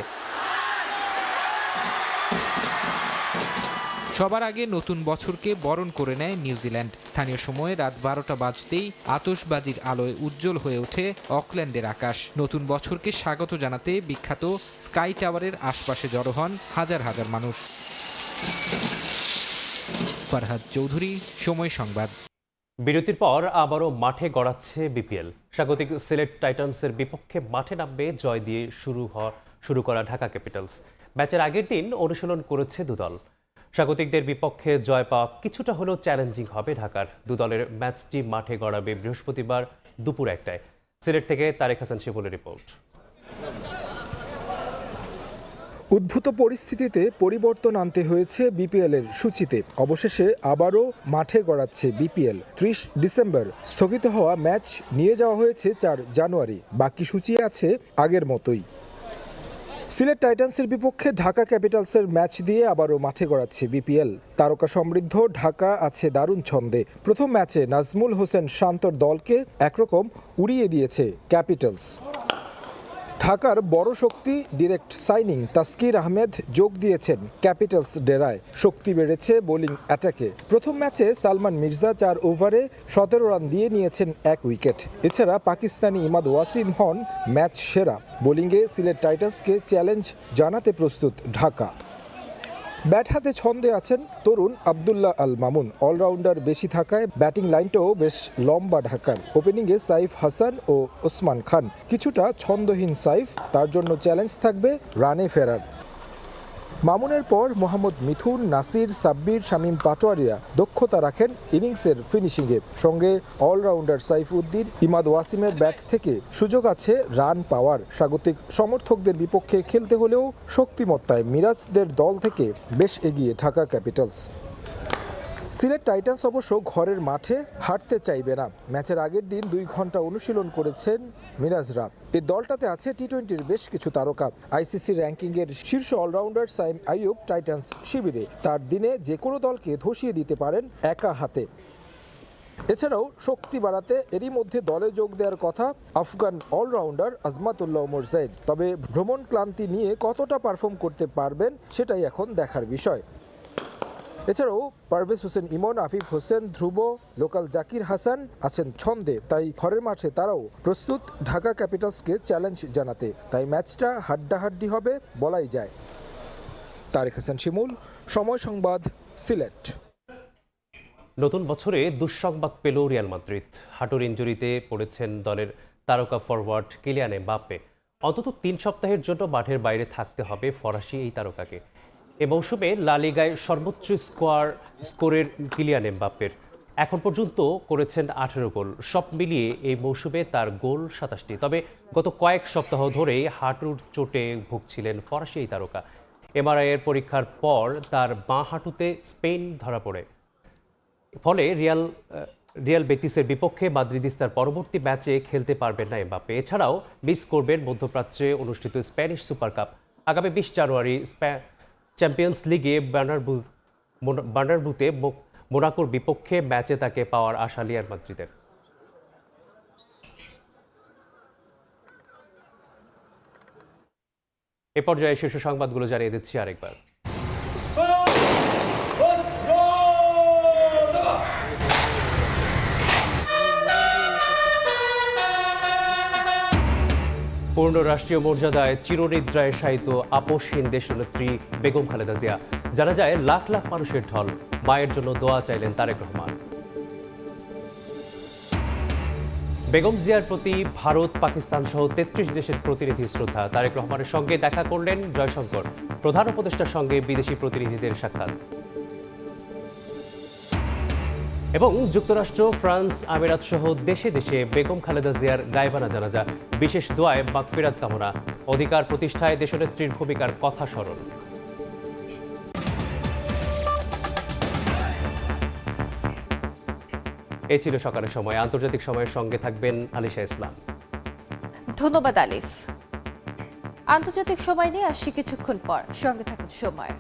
সবার আগে নতুন বছরকে বরণ করে নেয় নিউজিল্যান্ড। স্থানীয় সময়ে রাত 12টা বাজতেই আতশবাজির আলোয় উজ্জ্বল হয়ে ওঠে অকল্যান্ডের আকাশ। নতুন বছরকে স্বাগত জানাতে বিখ্যাত স্কাই টাওয়ারের আশপাশে জড়ো হন হাজার হাজার মানুষ। ফারহাদ চৌধুরী, সময় সংবাদ। বিরতির পর আবারও মাঠে গড়াচ্ছে বিপিএল। স্বাগতিক সিলেট টাইটান্সের বিপক্ষে মাঠে নামবে জয় দিয়ে শুরু করা ঢাকা ক্যাপিটালস। ম্যাচের আগের দিন অনুশীলন করেছে দুদল। স্বাগতিকদের বিপক্ষে জয় পাওয়া কিছুটা হলেও চ্যালেঞ্জিং হবে ঢাকার। দুদলের ম্যাচটি মাঠে গড়াবে বৃহস্পতিবার দুপুর 1টায়। সিলেট থেকে তারেক হাসান শিমুলের রিপোর্ট। উদ্ভূত পরিস্থিতিতে পরিবর্তন আনতে হয়েছে বিপিএলের সূচিতে। অবশেষে আবারও মাঠে গড়াচ্ছে বিপিএল। 30 ডিসেম্বর স্থগিত হওয়া ম্যাচ নিয়ে যাওয়া হয়েছে 4 জানুয়ারি। বাকি সূচি আছে আগের মতোই। সিলেট টাইটান্সের বিপক্ষে ঢাকা ক্যাপিটালসের ম্যাচ দিয়ে আবারও মাঠে গড়াচ্ছে বিপিএল। তারকা সমৃদ্ধ ঢাকা আছে দারুণ ছন্দে। প্রথম ম্যাচে নাজমুল হোসেন শান্তর দলকে একরকম উড়িয়ে দিয়েছে ক্যাপিটালস। ঢাকার বড় শক্তি ডিরেক্ট সাইনিং তাসকির আহমেদ যোগ দিয়েছেন ক্যাপিটালস ডেরায়। শক্তি বেড়েছে বোলিং অ্যাটাকে। প্রথম ম্যাচে সালমান মির্জা 4 ওভারে 17 রান দিয়ে নিয়েছেন 1 উইকেট। এছাড়া পাকিস্তানি ইমাদ ওয়াসিম হন ম্যাচ সেরা। বোলিংয়ে সিলেট টাইটান্সকে চ্যালেঞ্জ জানাতে প্রস্তুত ঢাকা। ব্যাট হাতে ছন্দে আছেন তরুণ আবদুল্লাহ আল মামুন। অলরাউন্ডার বেশি থাকায় ব্যাটিং লাইনটাও বেশ লম্বা ঢাকার। ওপেনিংয়ে সাইফ হাসান ও ওসমান খান। কিছুটা ছন্দহীন সাইফ, তার জন্য চ্যালেঞ্জ থাকবে রানে ফেরার। মামুনের পর মোহাম্মদ মিথুন, নাসির, সাব্বির, শামীম পাটোয়ারিরা দক্ষতা রাখেন ইনিংসের ফিনিশিংয়ে। সঙ্গে অলরাউন্ডার সাইফউদ্দিন, ইমাদ ওয়াসিমের ব্যাট থেকে সুযোগ আছে রান পাওয়ার। স্বাগতিক সমর্থকদের বিপক্ষে খেলতে হলেও শক্তিমত্তায় মিরাজদের দল থেকে বেশ এগিয়ে ঢাকা ক্যাপিটালস। সিলেট টাইটান্স অবশ্য ঘরের মাঠে হারতে চাইবে না। ম্যাচের আগের দিন 2 ঘন্টা অনুশীলন করেছেন মিরাজরা। এই দলটাতে আছে টি-20-র বেশ কিছু তারকা। আইসিসি র্যাঙ্কিংয়ের শীর্ষ অলরাউন্ডার সাইম আইয়ুব টাইটান্স শিবিরে। তার দিনে যে কোনো দলকে ধসিয়ে দিতে পারেন একা হাতে। এছাড়াও শক্তি বাড়াতে এরই মধ্যে দলে যোগ দেওয়ার কথা আফগান অলরাউন্ডার আজমাতুল্লাহ ওমর জায়েদ। তবে ভ্রমণ ক্লান্তি নিয়ে কতটা পারফর্ম করতে পারবেন সেটাই এখন দেখার বিষয়। এছাড়াও পারভেজ হোসেন ইমন, আফিফ হোসেন, ধ্রুব, লোকাল জাকির হাসান আছেন ছন্দে। তাই ঘরের মাঠে তারাও প্রস্তুত ঢাকা ক্যাপিটালসকে চ্যালেঞ্জ জানাতে। তাই ম্যাচটা হাড্ডাহাড্ডি হবে বলাই যায়। তারেক হাসান শিমুল, সময় সংবাদ, সিলেট। নতুন বছরে দুঃসংবাদ পেল রিয়াল মাদ্রিদ। হাঁটুর ইনজুরিতে পড়েছেন দলের তারকা ফরওয়ার্ড কিলিয়ান এমবাপ্পে। অন্তত 3 সপ্তাহের জন্য মাঠের বাইরে থাকতে হবে ফরাসি এই তারকাকে। এ মৌসুমে লা লিগায় সর্বোচ্চ স্কোরের কিলিয়ান এমবাপ্পের। এখন পর্যন্ত করেছেন 18 গোল। সব মিলিয়ে এই মৌসুমে তার গোল 27টি। তবে গত কয়েক সপ্তাহ ধরেই হাঁটুর চোটে ভুগছিলেন ফরাসি এই তারকা। এমআরআই-এর পরীক্ষার পর তার বাঁ হাঁটুতে স্পেন ধরা পড়ে। ফলে রিয়াল বেতিসের বিপক্ষে মাদ্রিদিস্তার পরবর্তী ম্যাচে খেলতে পারবেন না এমবাপ্পে। এছাড়াও মিস করবেন মধ্যপ্রাচ্যে অনুষ্ঠিত স্প্যানিশ সুপার কাপ। আগামী 20 জানুয়ারি চ্যাম্পিয়ন্স লিগে বার্নাব্যুতে মোনাকোর বিপক্ষে ম্যাচে তাকে পাওয়ার আশা রিয়াল মাদ্রিদের। এ পর্যায়ে শীর্ষ সংবাদগুলো জানিয়ে দিচ্ছি আরেকবার। পূর্ণ রাষ্ট্রীয় মর্যাদায় চিরনিদ্রায় শায়িত আপসহীন দেশনেত্রী বেগম খালেদা জিয়া। জানা যায় লাখ লাখ মানুষের ঢল। মায়ের জন্য দোয়া চাইলেন তারেক রহমান। বেগম জিয়ার প্রতি ভারত, পাকিস্তান সহ 33 দেশের প্রতিনিধি শ্রদ্ধা। তারেক রহমানের সঙ্গে দেখা করলেন জয়শঙ্কর। প্রধান উপদেষ্টার সঙ্গে বিদেশি প্রতিনিধিদের সাক্ষাৎ। এবং যুক্তরাষ্ট্র, ফ্রান্স, আমিরাত সহ দেশে দেশে বেগম খালেদা জিয়ার গায়বানা জানাজা। বিশেষ দোয়ায় মাগফিরাত কামনা। অধিকার প্রতিষ্ঠায় দেশনেত্রীর ভূমিকার কথা স্মরণ। এই ছিল সকালের সময়। আন্তর্জাতিক সময়ের সঙ্গে থাকবেন আলিশা ইসলাম। ধন্যবাদ আলিফ। আন্তর্জাতিক সময় নিয়ে আসছি কিছুক্ষণ পর। সঙ্গে থাকুন সময়।